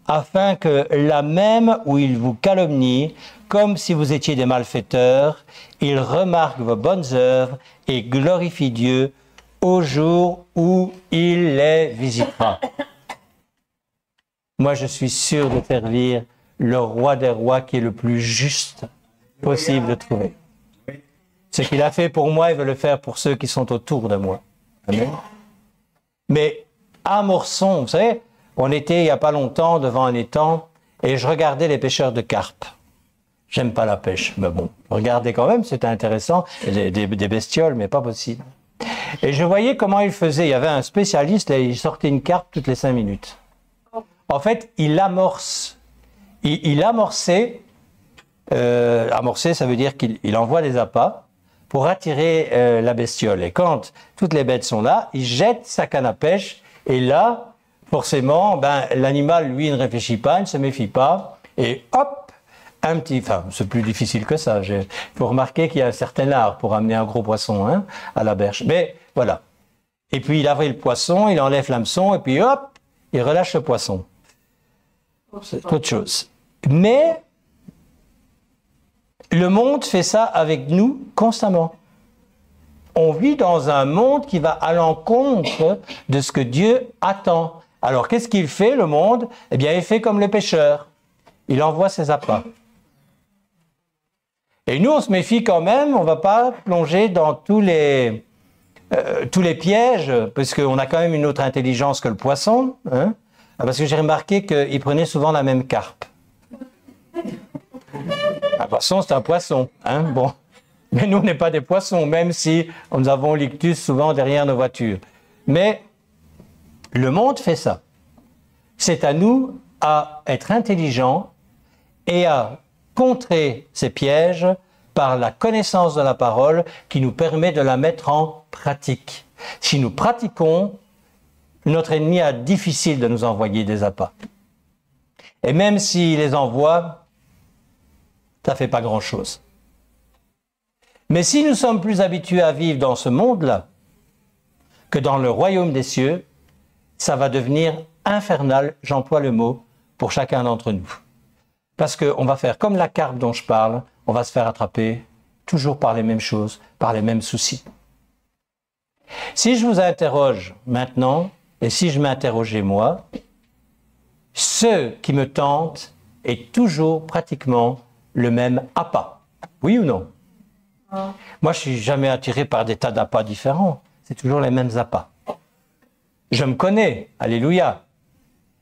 afin que là même où ils vous calomnient, comme si vous étiez des malfaiteurs, ils remarquent vos bonnes œuvres et glorifient Dieu au jour où il les visitera. Moi, je suis sûr de servir le roi des rois qui est le plus juste possible de trouver. Ce qu'il a fait pour moi, il veut le faire pour ceux qui sont autour de moi. Amen. Mais amorçons, vous savez, on était il n'y a pas longtemps devant un étang et je regardais les pêcheurs de carpes. J'aime pas la pêche, mais bon, regardez quand même, c'était intéressant. Des bestioles, mais pas possible. Et je voyais comment ils faisaient. Il y avait un spécialiste, là, il sortait une carpe toutes les 5 minutes. En fait, il amorce. Il amorçait. Amorcer, ça veut dire qu'il envoie des appâts pour attirer la bestiole. Et quand toutes les bêtes sont là, il jette sa canne à pêche. Et là, forcément, l'animal, lui, ne réfléchit pas, ne se méfie pas. Et hop, c'est plus difficile que ça. Il faut remarquer qu'il y a un certain art pour amener un gros poisson à la berge. Mais voilà. Et puis, il avrille le poisson, il enlève l'hameçon, et puis hop, il relâche le poisson. C'est autre chose. Mais le monde fait ça avec nous constamment. On vit dans un monde qui va à l'encontre de ce que Dieu attend. Alors, qu'est-ce qu'il fait, le monde? Eh bien, il fait comme les pêcheurs. Il envoie ses appâts. Et nous, on se méfie quand même, on ne va pas plonger dans tous les pièges, parce qu'on a quand même une autre intelligence que le poisson. Parce que j'ai remarqué qu'il prenait souvent la même carpe. Un poisson, c'est un poisson. Bon. Mais nous, on n'est pas des poissons, même si nous avons l'ictus souvent derrière nos voitures. Mais le monde fait ça. C'est à nous à être intelligents et à contrer ces pièges par la connaissance de la parole qui nous permet de la mettre en pratique. Si nous pratiquons, notre ennemi a difficile de nous envoyer des appâts. Et même s'il les envoie, ça ne fait pas grand-chose. Mais si nous sommes plus habitués à vivre dans ce monde-là que dans le royaume des cieux, ça va devenir infernal, j'emploie le mot, pour chacun d'entre nous. Parce qu'on va faire comme la carpe dont je parle, on va se faire attraper toujours par les mêmes choses, par les mêmes soucis. Si je vous interroge maintenant, et si je m'interrogeais moi, ce qui me tente est toujours pratiquement le même appât. Oui ou non? Moi, je ne suis jamais attiré par des tas d'appâts différents. C'est toujours les mêmes appâts. Je me connais, alléluia.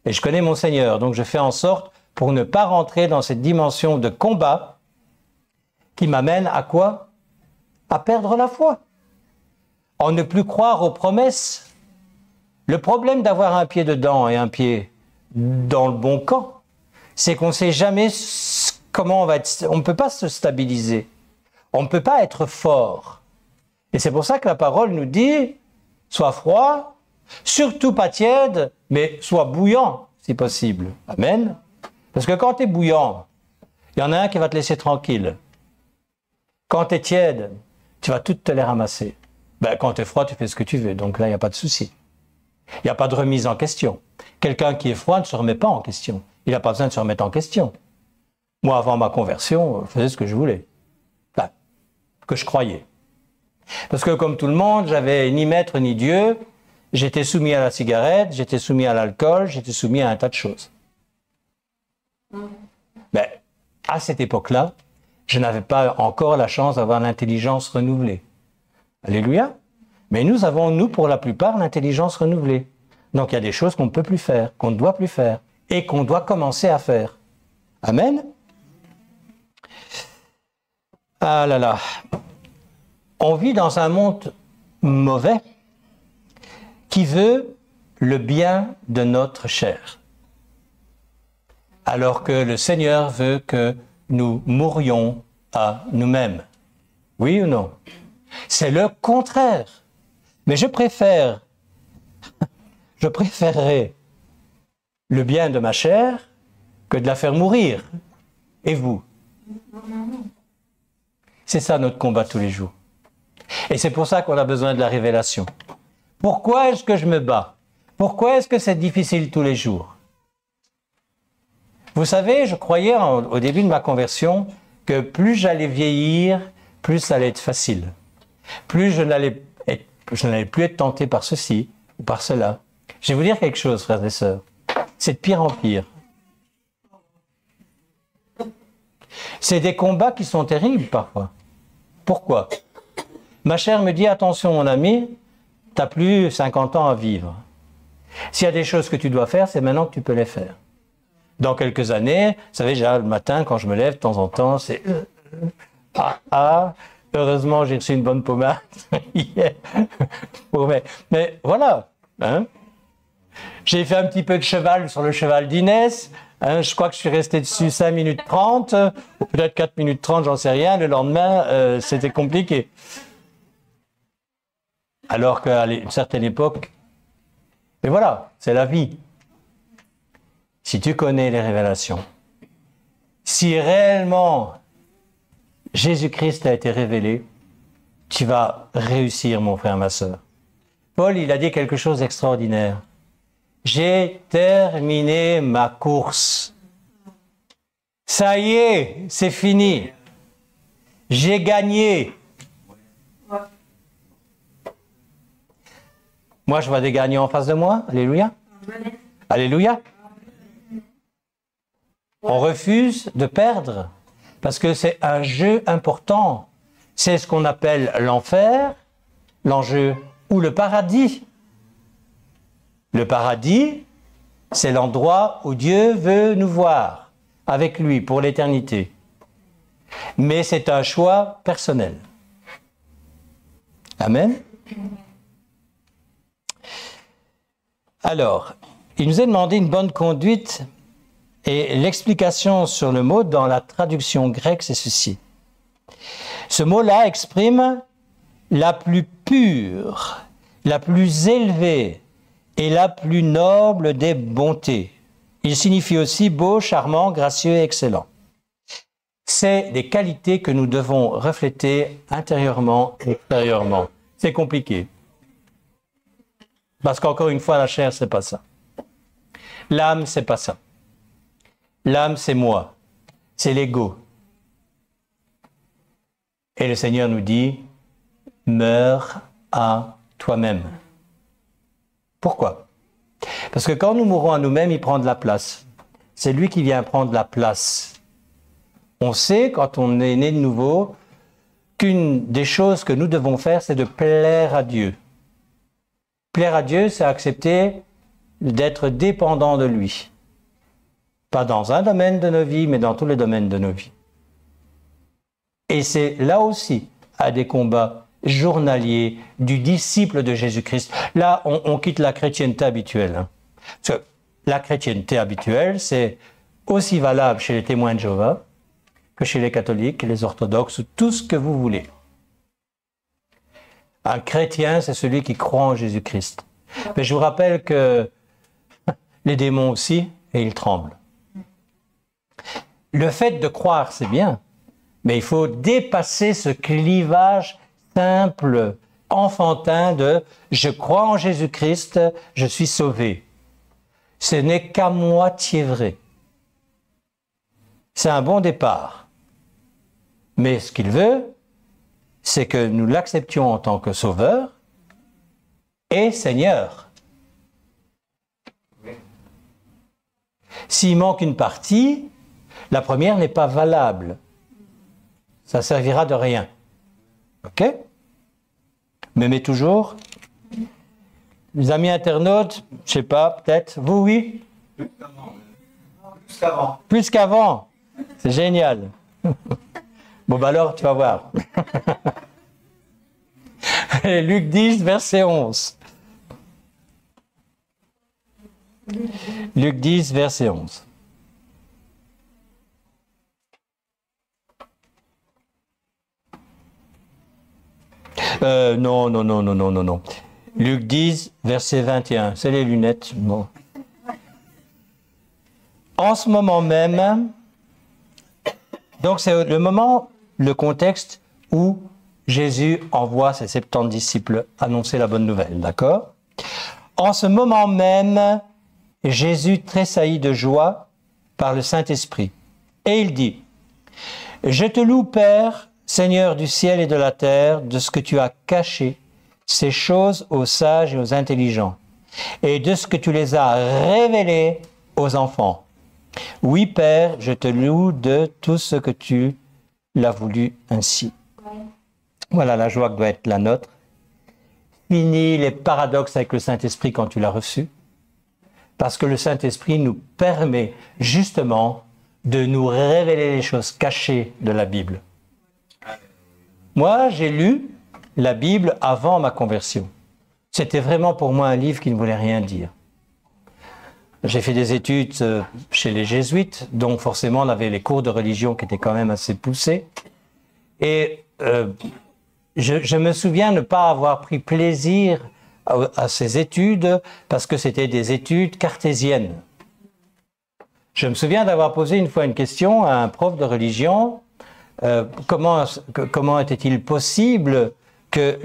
Et je connais mon Seigneur. Donc, je fais en sorte pour ne pas rentrer dans cette dimension de combat qui m'amène à quoi? À perdre la foi. En ne plus croire aux promesses. Le problème d'avoir un pied dedans et un pied dans le bon camp. C'est qu'on ne sait jamais comment on va être. On ne peut pas se stabiliser. On ne peut pas être fort. Et c'est pour ça que la parole nous dit, sois froid, surtout pas tiède, mais sois bouillant, si possible. Amen. Parce que quand tu es bouillant, il y en a un qui va te laisser tranquille. Quand tu es tiède, tu vas toutes te les ramasser. Ben, quand tu es froid, tu fais ce que tu veux. Donc là, il n'y a pas de souci. Il n'y a pas de remise en question. Quelqu'un qui est froid ne se remet pas en question. Il n'a pas besoin de se remettre en question. Moi, avant ma conversion, je faisais ce que je voulais. Enfin, que je croyais. Parce que comme tout le monde, j'avais ni maître ni Dieu. J'étais soumis à la cigarette, j'étais soumis à l'alcool, j'étais soumis à un tas de choses. Mais à cette époque-là, je n'avais pas encore la chance d'avoir l'intelligence renouvelée. Alléluia. Mais nous avons, nous, pour la plupart, l'intelligence renouvelée. Donc il y a des choses qu'on ne peut plus faire, qu'on ne doit plus faire, et qu'on doit commencer à faire. Amen. Ah là là. On vit dans un monde mauvais qui veut le bien de notre chair. Alors que le Seigneur veut que nous mourions à nous-mêmes. Oui ou non? C'est le contraire. Mais je préférerais le bien de ma chair que de la faire mourir. Et vous? C'est ça notre combat tous les jours. Et c'est pour ça qu'on a besoin de la révélation. Pourquoi est-ce que je me bats? Pourquoi est-ce que c'est difficile tous les jours? Vous savez, je croyais au début de ma conversion que plus j'allais vieillir, plus ça allait être facile. Plus je n'allais plus être tenté par ceci ou par cela. Je vais vous dire quelque chose, frères et sœurs. C'est de pire en pire. C'est des combats qui sont terribles parfois. Pourquoi? Ma chère me dit, attention mon ami, tu n'as plus 50 ans à vivre. S'il y a des choses que tu dois faire, c'est maintenant que tu peux les faire. Dans quelques années, vous savez, le matin, quand je me lève, de temps en temps, c'est... heureusement, j'ai reçu une bonne pommade hier. Mais voilà. Hein. J'ai fait un petit peu de cheval sur le cheval d'Inès. Hein, je crois que je suis resté dessus 5 minutes 30, ou peut-être 4 minutes 30, j'en sais rien. Le lendemain, c'était compliqué. Alors qu'à une certaine époque... Mais voilà, c'est la vie. Si tu connais les révélations, si réellement Jésus-Christ a été révélé, tu vas réussir, mon frère, ma sœur. Paul, il a dit quelque chose d'extraordinaire. J'ai terminé ma course. Ça y est, c'est fini. J'ai gagné. Moi, je vois des gagnants en face de moi. Alléluia. Alléluia. On refuse de perdre parce que c'est un jeu important. C'est ce qu'on appelle l'enfer, l'enjeu, ou le paradis. Le paradis, c'est l'endroit où Dieu veut nous voir avec lui pour l'éternité. Mais c'est un choix personnel. Amen. Alors, il nous est demandé une bonne conduite. Et l'explication sur le mot dans la traduction grecque, c'est ceci. Ce mot-là exprime la plus pure, la plus élevée et la plus noble des bontés. Il signifie aussi beau, charmant, gracieux et excellent. C'est des qualités que nous devons refléter intérieurement et extérieurement. C'est compliqué. Parce qu'encore une fois, la chair, c'est pas ça. L'âme, c'est pas ça. L'âme, c'est moi, c'est l'ego. Et le Seigneur nous dit, meurs à toi-même. Pourquoi? Parce que quand nous mourrons à nous-mêmes, il prend de la place. C'est lui qui vient prendre la place. On sait, quand on est né de nouveau, qu'une des choses que nous devons faire, c'est de plaire à Dieu. Plaire à Dieu, c'est accepter d'être dépendant de lui. Pas dans un domaine de nos vies, mais dans tous les domaines de nos vies. Et c'est là aussi à des combats journaliers du disciple de Jésus-Christ. Là, on quitte la chrétienté habituelle. Hein. Parce que la chrétienté habituelle, c'est aussi valable chez les témoins de Jéhovah que chez les catholiques, les orthodoxes, ou tout ce que vous voulez. Un chrétien, c'est celui qui croit en Jésus-Christ. Mais je vous rappelle que les démons aussi, et ils tremblent. Le fait de croire, c'est bien, mais il faut dépasser ce clivage simple, enfantin de « je crois en Jésus-Christ, je suis sauvé ». Ce n'est qu'à moitié vrai. C'est un bon départ. Mais ce qu'il veut, c'est que nous l'acceptions en tant que sauveur et Seigneur. S'il manque une partie, la première n'est pas valable. Ça servira de rien. OK? M'aimez toujours? Les amis internautes, je sais pas, peut-être. Vous, oui? Plus qu'avant. Plus qu'avant. C'est génial. Bon, bah alors, tu vas voir. Luc 10, verset 11. Luc 10, verset 11. Non. Luc 10, verset 21. C'est les lunettes. Bon. En ce moment même, donc c'est le moment, le contexte où Jésus envoie ses 70 disciples annoncer la bonne nouvelle, d'accord? En ce moment même, Jésus tressaillit de joie par le Saint-Esprit. Et il dit, « Je te loue, Père, Seigneur du ciel et de la terre, de ce que tu as caché ces choses aux sages et aux intelligents, et de ce que tu les as révélées aux enfants. Oui, Père, je te loue de tout ce que tu l'as voulu ainsi. » Voilà la joie que doit être la nôtre. Fini les paradoxes avec le Saint-Esprit quand tu l'as reçu, parce que le Saint-Esprit nous permet justement de nous révéler les choses cachées de la Bible. Moi, j'ai lu la Bible avant ma conversion. C'était vraiment pour moi un livre qui ne voulait rien dire. J'ai fait des études chez les jésuites, donc forcément on avait les cours de religion qui étaient quand même assez poussés. Et je me souviens ne pas avoir pris plaisir à ces études parce que c'était des études cartésiennes. Je me souviens d'avoir posé une fois une question à un prof de religion. Comment était-il possible que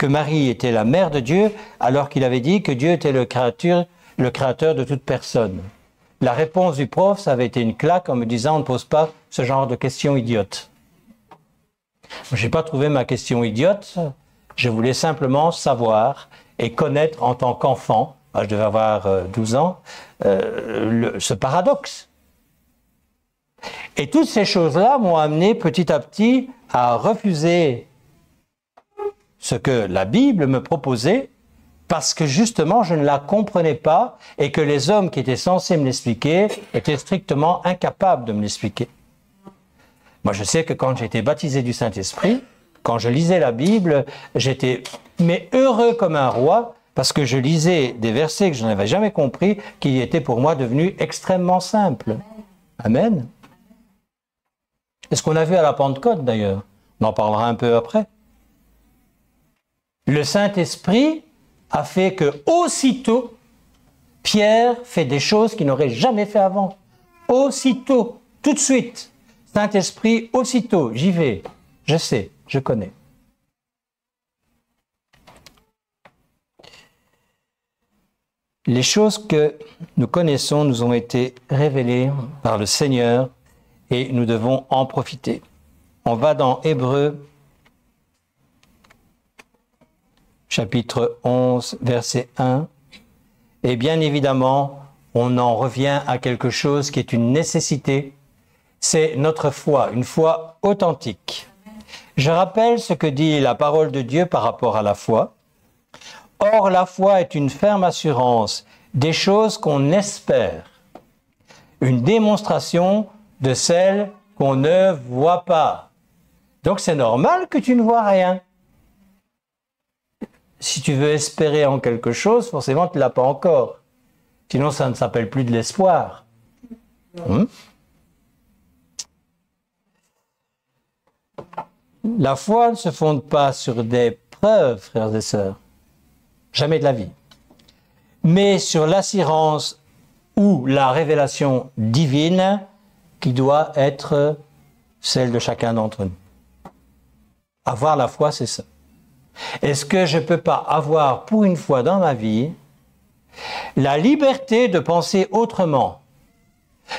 Marie était la mère de Dieu alors qu'il avait dit que Dieu était le créateur de toute personne? La réponse du prof, ça avait été une claque en me disant on ne pose pas ce genre de questions idiotes. Je n'ai pas trouvé ma question idiote, je voulais simplement savoir et connaître en tant qu'enfant, je devais avoir 12 ans, ce paradoxe. Et toutes ces choses-là m'ont amené petit à petit à refuser ce que la Bible me proposait parce que justement je ne la comprenais pas et que les hommes qui étaient censés me l'expliquer étaient strictement incapables de me l'expliquer. Moi je sais que quand j'ai été baptisé du Saint-Esprit, quand je lisais la Bible, j'étais heureux comme un roi parce que je lisais des versets que je n'avais jamais compris qui étaient pour moi devenus extrêmement simples. Amen. C'est ce qu'on a vu à la Pentecôte d'ailleurs. On en parlera un peu après. Le Saint-Esprit a fait que aussitôt, Pierre fait des choses qu'il n'aurait jamais fait avant. Aussitôt, tout de suite. Saint-Esprit, aussitôt, j'y vais. Je sais, je connais. Les choses que nous connaissons nous ont été révélées par le Seigneur et nous devons en profiter. On va dans Hébreux, chapitre 11, verset 1. Et bien évidemment, on en revient à quelque chose qui est une nécessité. C'est notre foi, une foi authentique. Je rappelle ce que dit la parole de Dieu par rapport à la foi. Or, la foi est une ferme assurance des choses qu'on espère, une démonstration de celles qu'on ne voit pas. Donc, c'est normal que tu ne vois rien. Si tu veux espérer en quelque chose, forcément, tu ne l'as pas encore. Sinon, ça ne s'appelle plus de l'espoir. La foi ne se fonde pas sur des preuves, frères et sœurs. Jamais de la vie. Mais sur l'assurance ou la révélation divine qui doit être celle de chacun d'entre nous. Avoir la foi, c'est ça. Est-ce que je ne peux pas avoir, pour une fois dans ma vie, la liberté de penser autrement?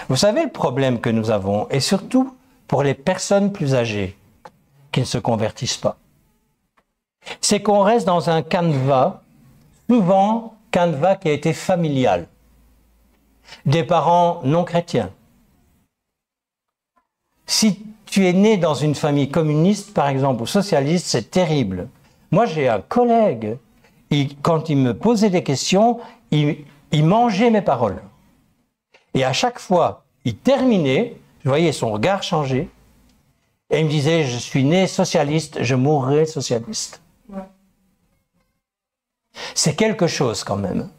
Vous savez le problème que nous avons, et surtout pour les personnes plus âgées qui ne se convertissent pas, c'est qu'on reste dans un canevas, souvent canevas qui a été familial, des parents non chrétiens. Si tu es né dans une famille communiste, par exemple, ou socialiste, c'est terrible. Moi, j'ai un collègue, quand il me posait des questions, il mangeait mes paroles. Et à chaque fois, il terminait, je voyais son regard changer, et il me disait, je suis né socialiste, je mourrai socialiste. Ouais. C'est quelque chose quand même.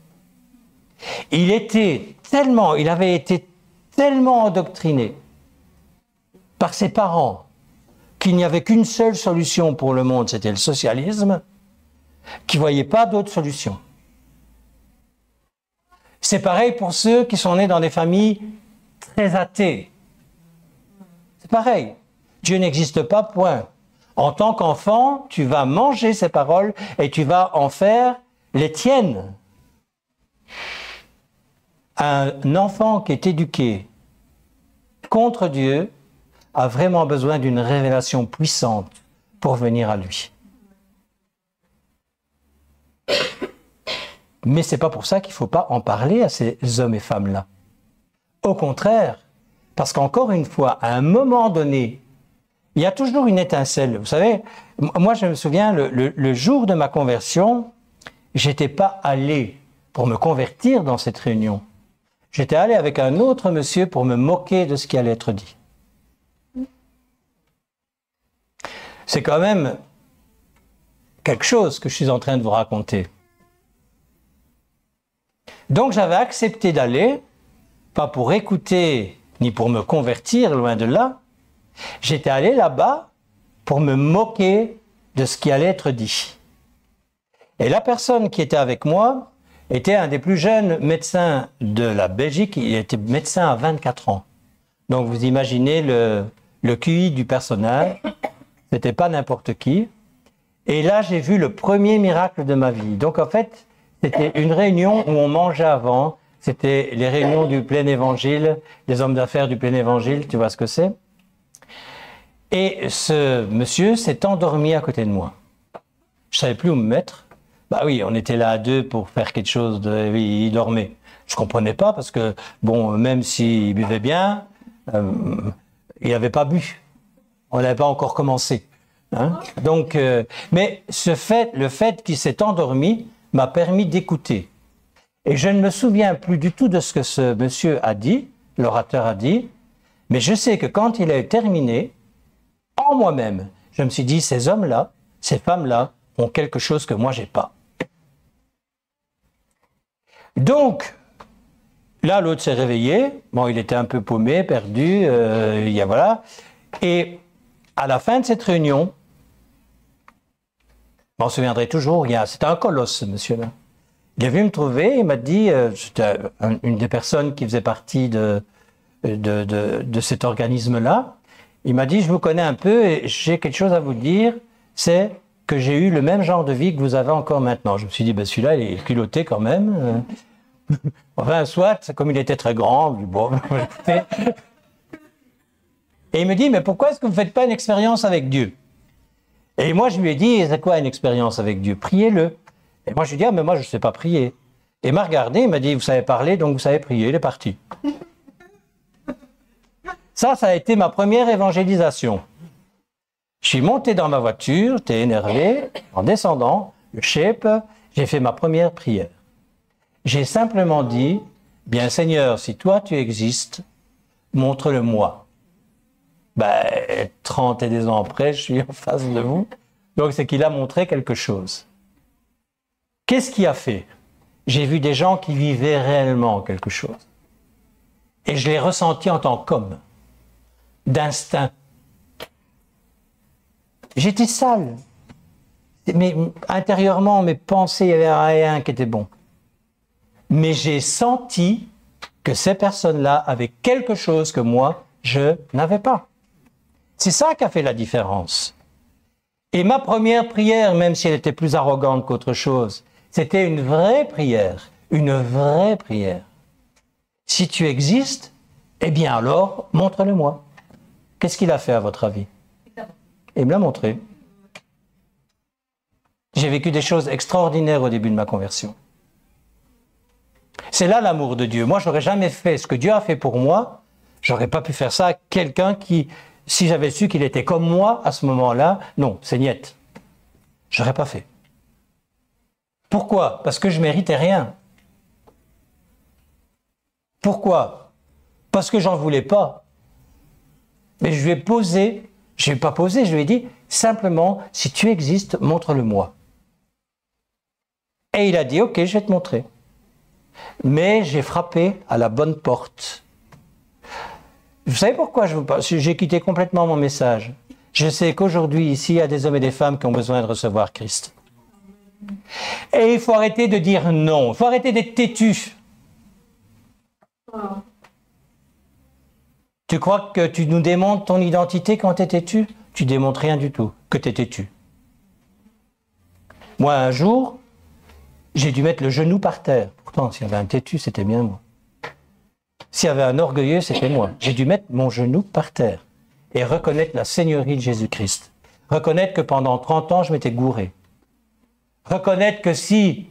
Il avait été tellement endoctriné par ses parents qu'il n'y avait qu'une seule solution pour le monde, c'était le socialisme, qu'il ne voyait pas d'autre solution. C'est pareil pour ceux qui sont nés dans des familles très athées. C'est pareil. Dieu n'existe pas, point. En tant qu'enfant, tu vas manger ces paroles et tu vas en faire les tiennes. Un enfant qui est éduqué contre Dieu a vraiment besoin d'une révélation puissante pour venir à lui. Mais ce n'est pas pour ça qu'il ne faut pas en parler à ces hommes et femmes-là. Au contraire, parce qu'encore une fois, à un moment donné, il y a toujours une étincelle. Vous savez, moi je me souviens, le jour de ma conversion, je n'étais pas allé pour me convertir dans cette réunion. J'étais allé avec un autre monsieur pour me moquer de ce qui allait être dit. C'est quand même quelque chose que je suis en train de vous raconter. Donc j'avais accepté d'aller, pas pour écouter ni pour me convertir, loin de là. J'étais allé là-bas pour me moquer de ce qui allait être dit. Et la personne qui était avec moi était un des plus jeunes médecins de la Belgique. Il était médecin à 24 ans. Donc vous imaginez le QI du personnage. C'était pas n'importe qui. Et là, j'ai vu le premier miracle de ma vie. Donc en fait, c'était une réunion où on mangeait avant. C'était les réunions du plein évangile, les hommes d'affaires du plein évangile, tu vois ce que c'est. Et ce monsieur s'est endormi à côté de moi. Je savais plus où me mettre. Bah oui, on était là à deux pour faire quelque chose il dormait. Je comprenais pas parce que, bon, même s'il buvait bien, il n'avait pas bu. On n'avait pas encore commencé. Hein? Donc, mais le fait qu'il s'est endormi m'a permis d'écouter. Et je ne me souviens plus du tout de ce que ce monsieur a dit, l'orateur a dit, mais je sais que quand il a terminé, en moi-même, je me suis dit, ces hommes-là, ces femmes-là ont quelque chose que moi, j'ai pas. Donc, là, l'autre s'est réveillé. Bon, il était un peu paumé, perdu, voilà. Et à la fin de cette réunion, je m'en souviendrai toujours, c'était un colosse, ce monsieur-là. Il est venu me trouver, il m'a dit, c'était une des personnes qui faisait partie de cet organisme-là. Il m'a dit, je vous connais un peu et j'ai quelque chose à vous dire, c'est que j'ai eu le même genre de vie que vous avez encore maintenant. Je me suis dit, ben celui-là, il est culotté quand même. Enfin, soit, comme il était très grand, bon, écoutez. Et il me dit, mais pourquoi est-ce que vous ne faites pas une expérience avec Dieu? Et moi, je lui ai dit, c'est quoi une expérience avec Dieu? Priez-le. Et moi, je lui ai dit, ah, mais moi, je ne sais pas prier. Et il m'a regardé, il m'a dit, vous savez parler, donc vous savez prier. Il est parti. Ça a été ma première évangélisation. Je suis monté dans ma voiture, j'étais énervé, en descendant, le shape, j'ai fait ma première prière. J'ai simplement dit, bien Seigneur, si toi tu existes, montre-le-moi. Ben, 30 et des ans après, je suis en face de vous. Donc c'est qu'il a montré quelque chose. Qu'est-ce qu'il a fait? j'ai vu des gens qui vivaient réellement quelque chose. Et je l'ai ressenti en tant qu'homme, d'instinct. J'étais sale. Mais intérieurement, mes pensées, il n'y avait rien qui était bon. Mais j'ai senti que ces personnes-là avaient quelque chose que moi, je n'avais pas. C'est ça qui a fait la différence. Et ma première prière, même si elle était plus arrogante qu'autre chose, c'était une vraie prière, une vraie prière. Si tu existes, eh bien alors, montre-le-moi. Qu'est-ce qu'il a fait à votre avis? Il me l'a montré. J'ai vécu des choses extraordinaires au début de ma conversion. C'est là l'amour de Dieu. Moi, je n'aurais jamais fait ce que Dieu a fait pour moi. Je n'aurais pas pu faire ça à quelqu'un qui, si j'avais su qu'il était comme moi à ce moment-là, non, c'est niette. Je n'aurais pas fait. Pourquoi? Parce que je ne méritais rien. Pourquoi? Parce que j'en voulais pas. Mais je lui ai posé, je ne lui ai pas posé, je lui ai dit, simplement, si tu existes, montre-le-moi. Et il a dit, ok, je vais te montrer. Mais j'ai frappé à la bonne porte. Vous savez pourquoi j'ai quitté complètement mon message? Je sais qu'aujourd'hui, ici, il y a des hommes et des femmes qui ont besoin de recevoir Christ. Et il faut arrêter de dire non. Il faut arrêter d'être têtu. Tu crois que tu nous démontres ton identité quand tu es têtu? Tu ne démontres rien du tout, que tu es têtu. Moi, un jour, j'ai dû mettre le genou par terre. Pourtant, s'il y avait un têtu, c'était bien moi. S'il y avait un orgueilleux, c'était moi. J'ai dû mettre mon genou par terre et reconnaître la seigneurie de Jésus-Christ. Reconnaître que pendant 30 ans, je m'étais gouré. Reconnaître que si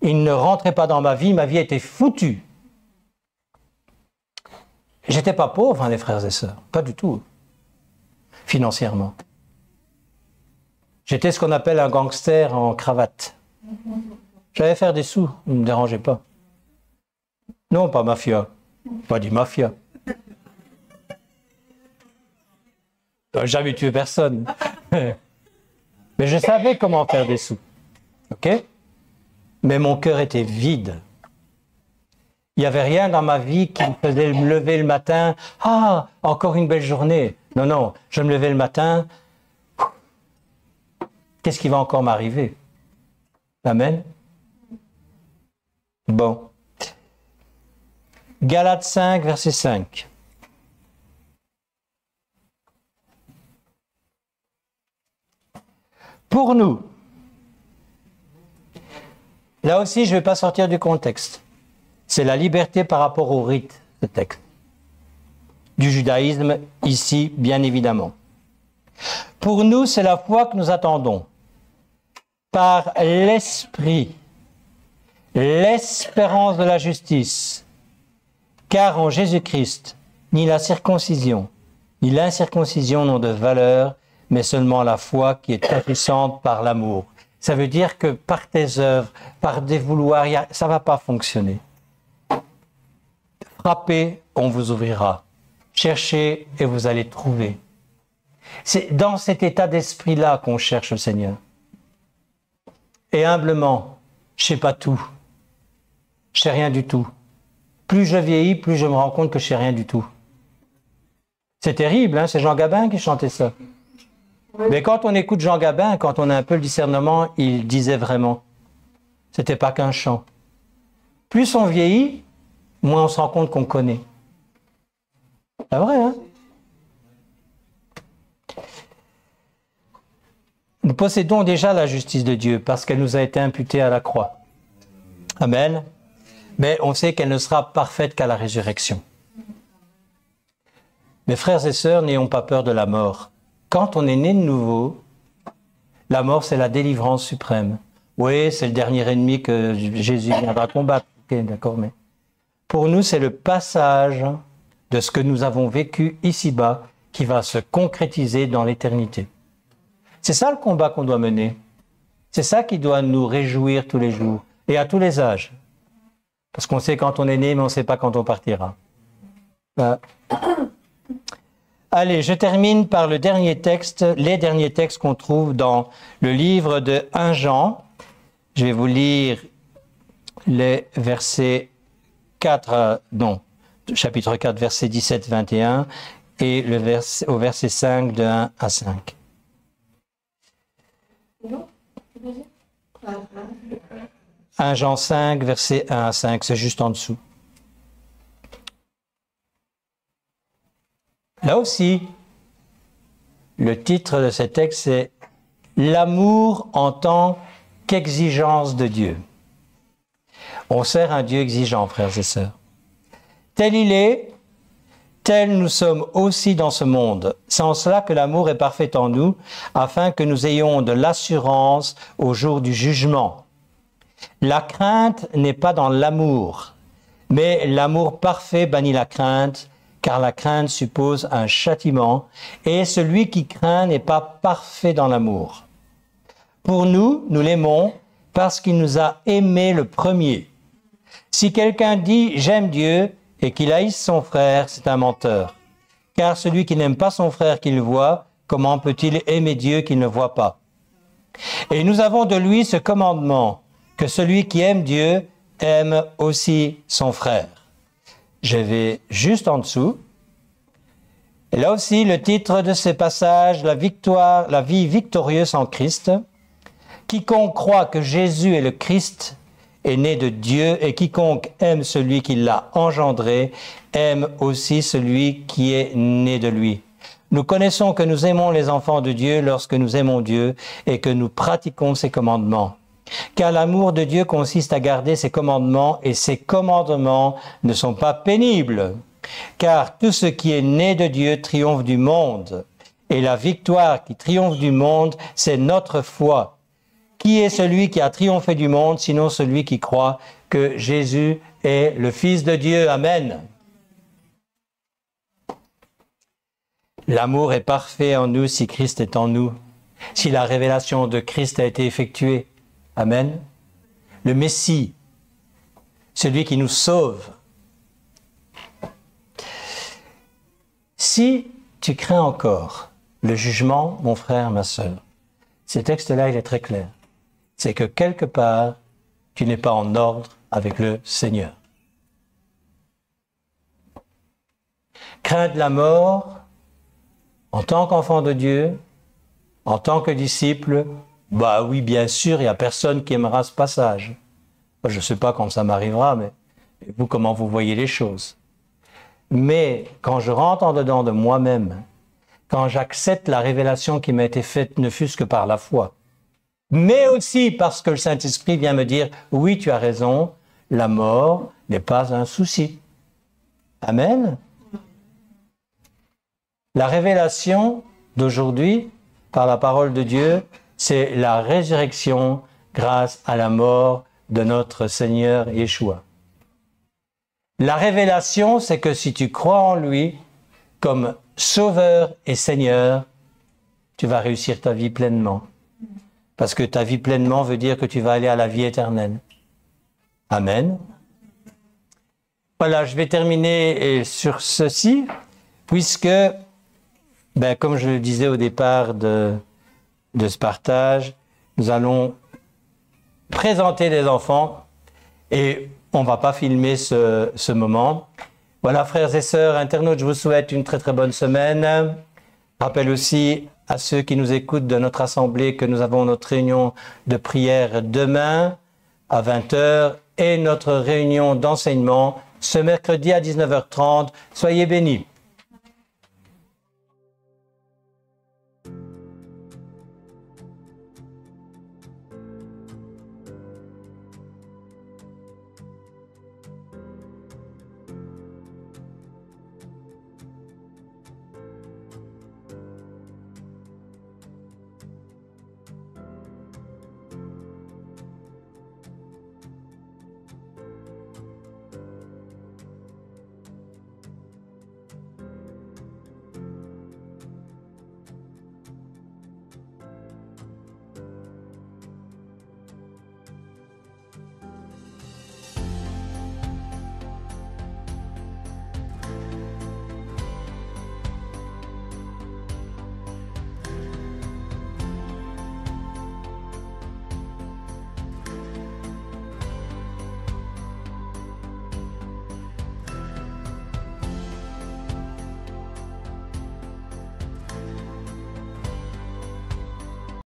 il ne rentrait pas dans ma vie était foutue. J'étais pas pauvre, hein, les frères et sœurs. Pas du tout. Financièrement. J'étais ce qu'on appelle un gangster en cravate. J'allais faire des sous, ne me dérangeait pas. Non, pas mafia. Pas du mafia. J'aurais jamais tué personne. Mais je savais comment faire des sous. Ok? Mais mon cœur était vide. Il n'y avait rien dans ma vie qui me faisait me lever le matin. Ah, encore une belle journée. Non, non, je me levais le matin. Qu'est-ce qui va encore m'arriver? Amen. Bon. Galates 5, verset 5. Pour nous, là aussi je ne vais pas sortir du contexte, c'est la liberté par rapport au rite, ce texte. Du judaïsme, ici, bien évidemment. Pour nous, c'est la foi que nous attendons, par l'Esprit, l'espérance de la justice, car en Jésus-Christ, ni la circoncision, ni l'incirconcision n'ont de valeur, mais seulement la foi qui est agissante par l'amour. Ça veut dire que par tes œuvres, par des vouloirs, ça ne va pas fonctionner. Frappez, on vous ouvrira. Cherchez et vous allez trouver. C'est dans cet état d'esprit-là qu'on cherche le Seigneur. Et humblement, je ne sais pas tout. Je ne sais rien du tout. Plus je vieillis, plus je me rends compte que je ne sais rien du tout. C'est terrible, hein, c'est Jean Gabin qui chantait ça. Mais quand on écoute Jean Gabin, quand on a un peu le discernement, il disait vraiment. C'était pas qu'un chant. Plus on vieillit, moins on se rend compte qu'on connaît. C'est vrai, hein? Nous possédons déjà la justice de Dieu parce qu'elle nous a été imputée à la croix. Amen. Mais on sait qu'elle ne sera parfaite qu'à la résurrection. Mes frères et sœurs, n'ayons pas peur de la mort. Quand on est né de nouveau, la mort, c'est la délivrance suprême. Oui, c'est le dernier ennemi que Jésus viendra combattre. Ok, d'accord, mais pour nous, c'est le passage de ce que nous avons vécu ici-bas qui va se concrétiser dans l'éternité. C'est ça le combat qu'on doit mener. C'est ça qui doit nous réjouir tous les jours et à tous les âges. Parce qu'on sait quand on est né, mais on ne sait pas quand on partira. Allez, je termine par le dernier texte, les derniers textes qu'on trouve dans le livre de 1 Jean. Je vais vous lire les versets 4, chapitre 4, versets 17-21 et au verset 5 de 1 à 5. 1 Jean 5, versets 1 à 5, c'est juste en dessous. Là aussi, le titre de ce texte, c'est « L'amour en tant qu'exigence de Dieu ». On sert un Dieu exigeant, frères et sœurs. Tel il est, tel nous sommes aussi dans ce monde. C'est en cela que l'amour est parfait en nous, afin que nous ayons de l'assurance au jour du jugement. La crainte n'est pas dans l'amour, mais l'amour parfait bannit la crainte, car la crainte suppose un châtiment, et celui qui craint n'est pas parfait dans l'amour. Pour nous, nous l'aimons parce qu'il nous a aimés le premier. Si quelqu'un dit « j'aime Dieu » et qu'il haïsse son frère, c'est un menteur. Car celui qui n'aime pas son frère qu'il voit, comment peut-il aimer Dieu qu'il ne voit pas? Et nous avons de lui ce commandement, que celui qui aime Dieu aime aussi son frère. Je vais juste en dessous. Et là aussi, le titre de ce passage, la vie victorieuse en Christ. Quiconque croit que Jésus est le Christ est né de Dieu, et quiconque aime celui qui l'a engendré aime aussi celui qui est né de lui. Nous connaissons que nous aimons les enfants de Dieu lorsque nous aimons Dieu et que nous pratiquons ses commandements. Car l'amour de Dieu consiste à garder ses commandements, et ses commandements ne sont pas pénibles. Car tout ce qui est né de Dieu triomphe du monde. Et la victoire qui triomphe du monde, c'est notre foi. Qui est celui qui a triomphé du monde, sinon celui qui croit que Jésus est le Fils de Dieu? Amen. L'amour est parfait en nous si Christ est en nous, si la révélation de Christ a été effectuée. Amen. Le Messie, celui qui nous sauve. Si tu crains encore le jugement, mon frère, ma sœur, ce texte-là, il est très clair. C'est que quelque part, tu n'es pas en ordre avec le Seigneur. Craindre la mort, en tant qu'enfant de Dieu, en tant que disciple, bah oui, bien sûr, il n'y a personne qui aimera ce passage. Je ne sais pas quand ça m'arrivera, mais vous, comment vous voyez les choses. Mais quand je rentre en dedans de moi-même, quand j'accepte la révélation qui m'a été faite, ne fût-ce que par la foi, mais aussi parce que le Saint-Esprit vient me dire, oui, tu as raison, la mort n'est pas un souci. Amen. La révélation d'aujourd'hui, par la parole de Dieu, c'est la résurrection grâce à la mort de notre Seigneur Yeshua. La révélation, c'est que si tu crois en lui comme Sauveur et Seigneur, tu vas réussir ta vie pleinement. Parce que ta vie pleinement veut dire que tu vas aller à la vie éternelle. Amen. Voilà, je vais terminer sur ceci, puisque, comme je le disais au départ de ce partage, nous allons présenter les enfants et on ne va pas filmer ce moment. Voilà, frères et sœurs, internautes, je vous souhaite une très très bonne semaine. Rappelle aussi à ceux qui nous écoutent de notre assemblée que nous avons notre réunion de prière demain à 20h et notre réunion d'enseignement ce mercredi à 19h30. Soyez bénis.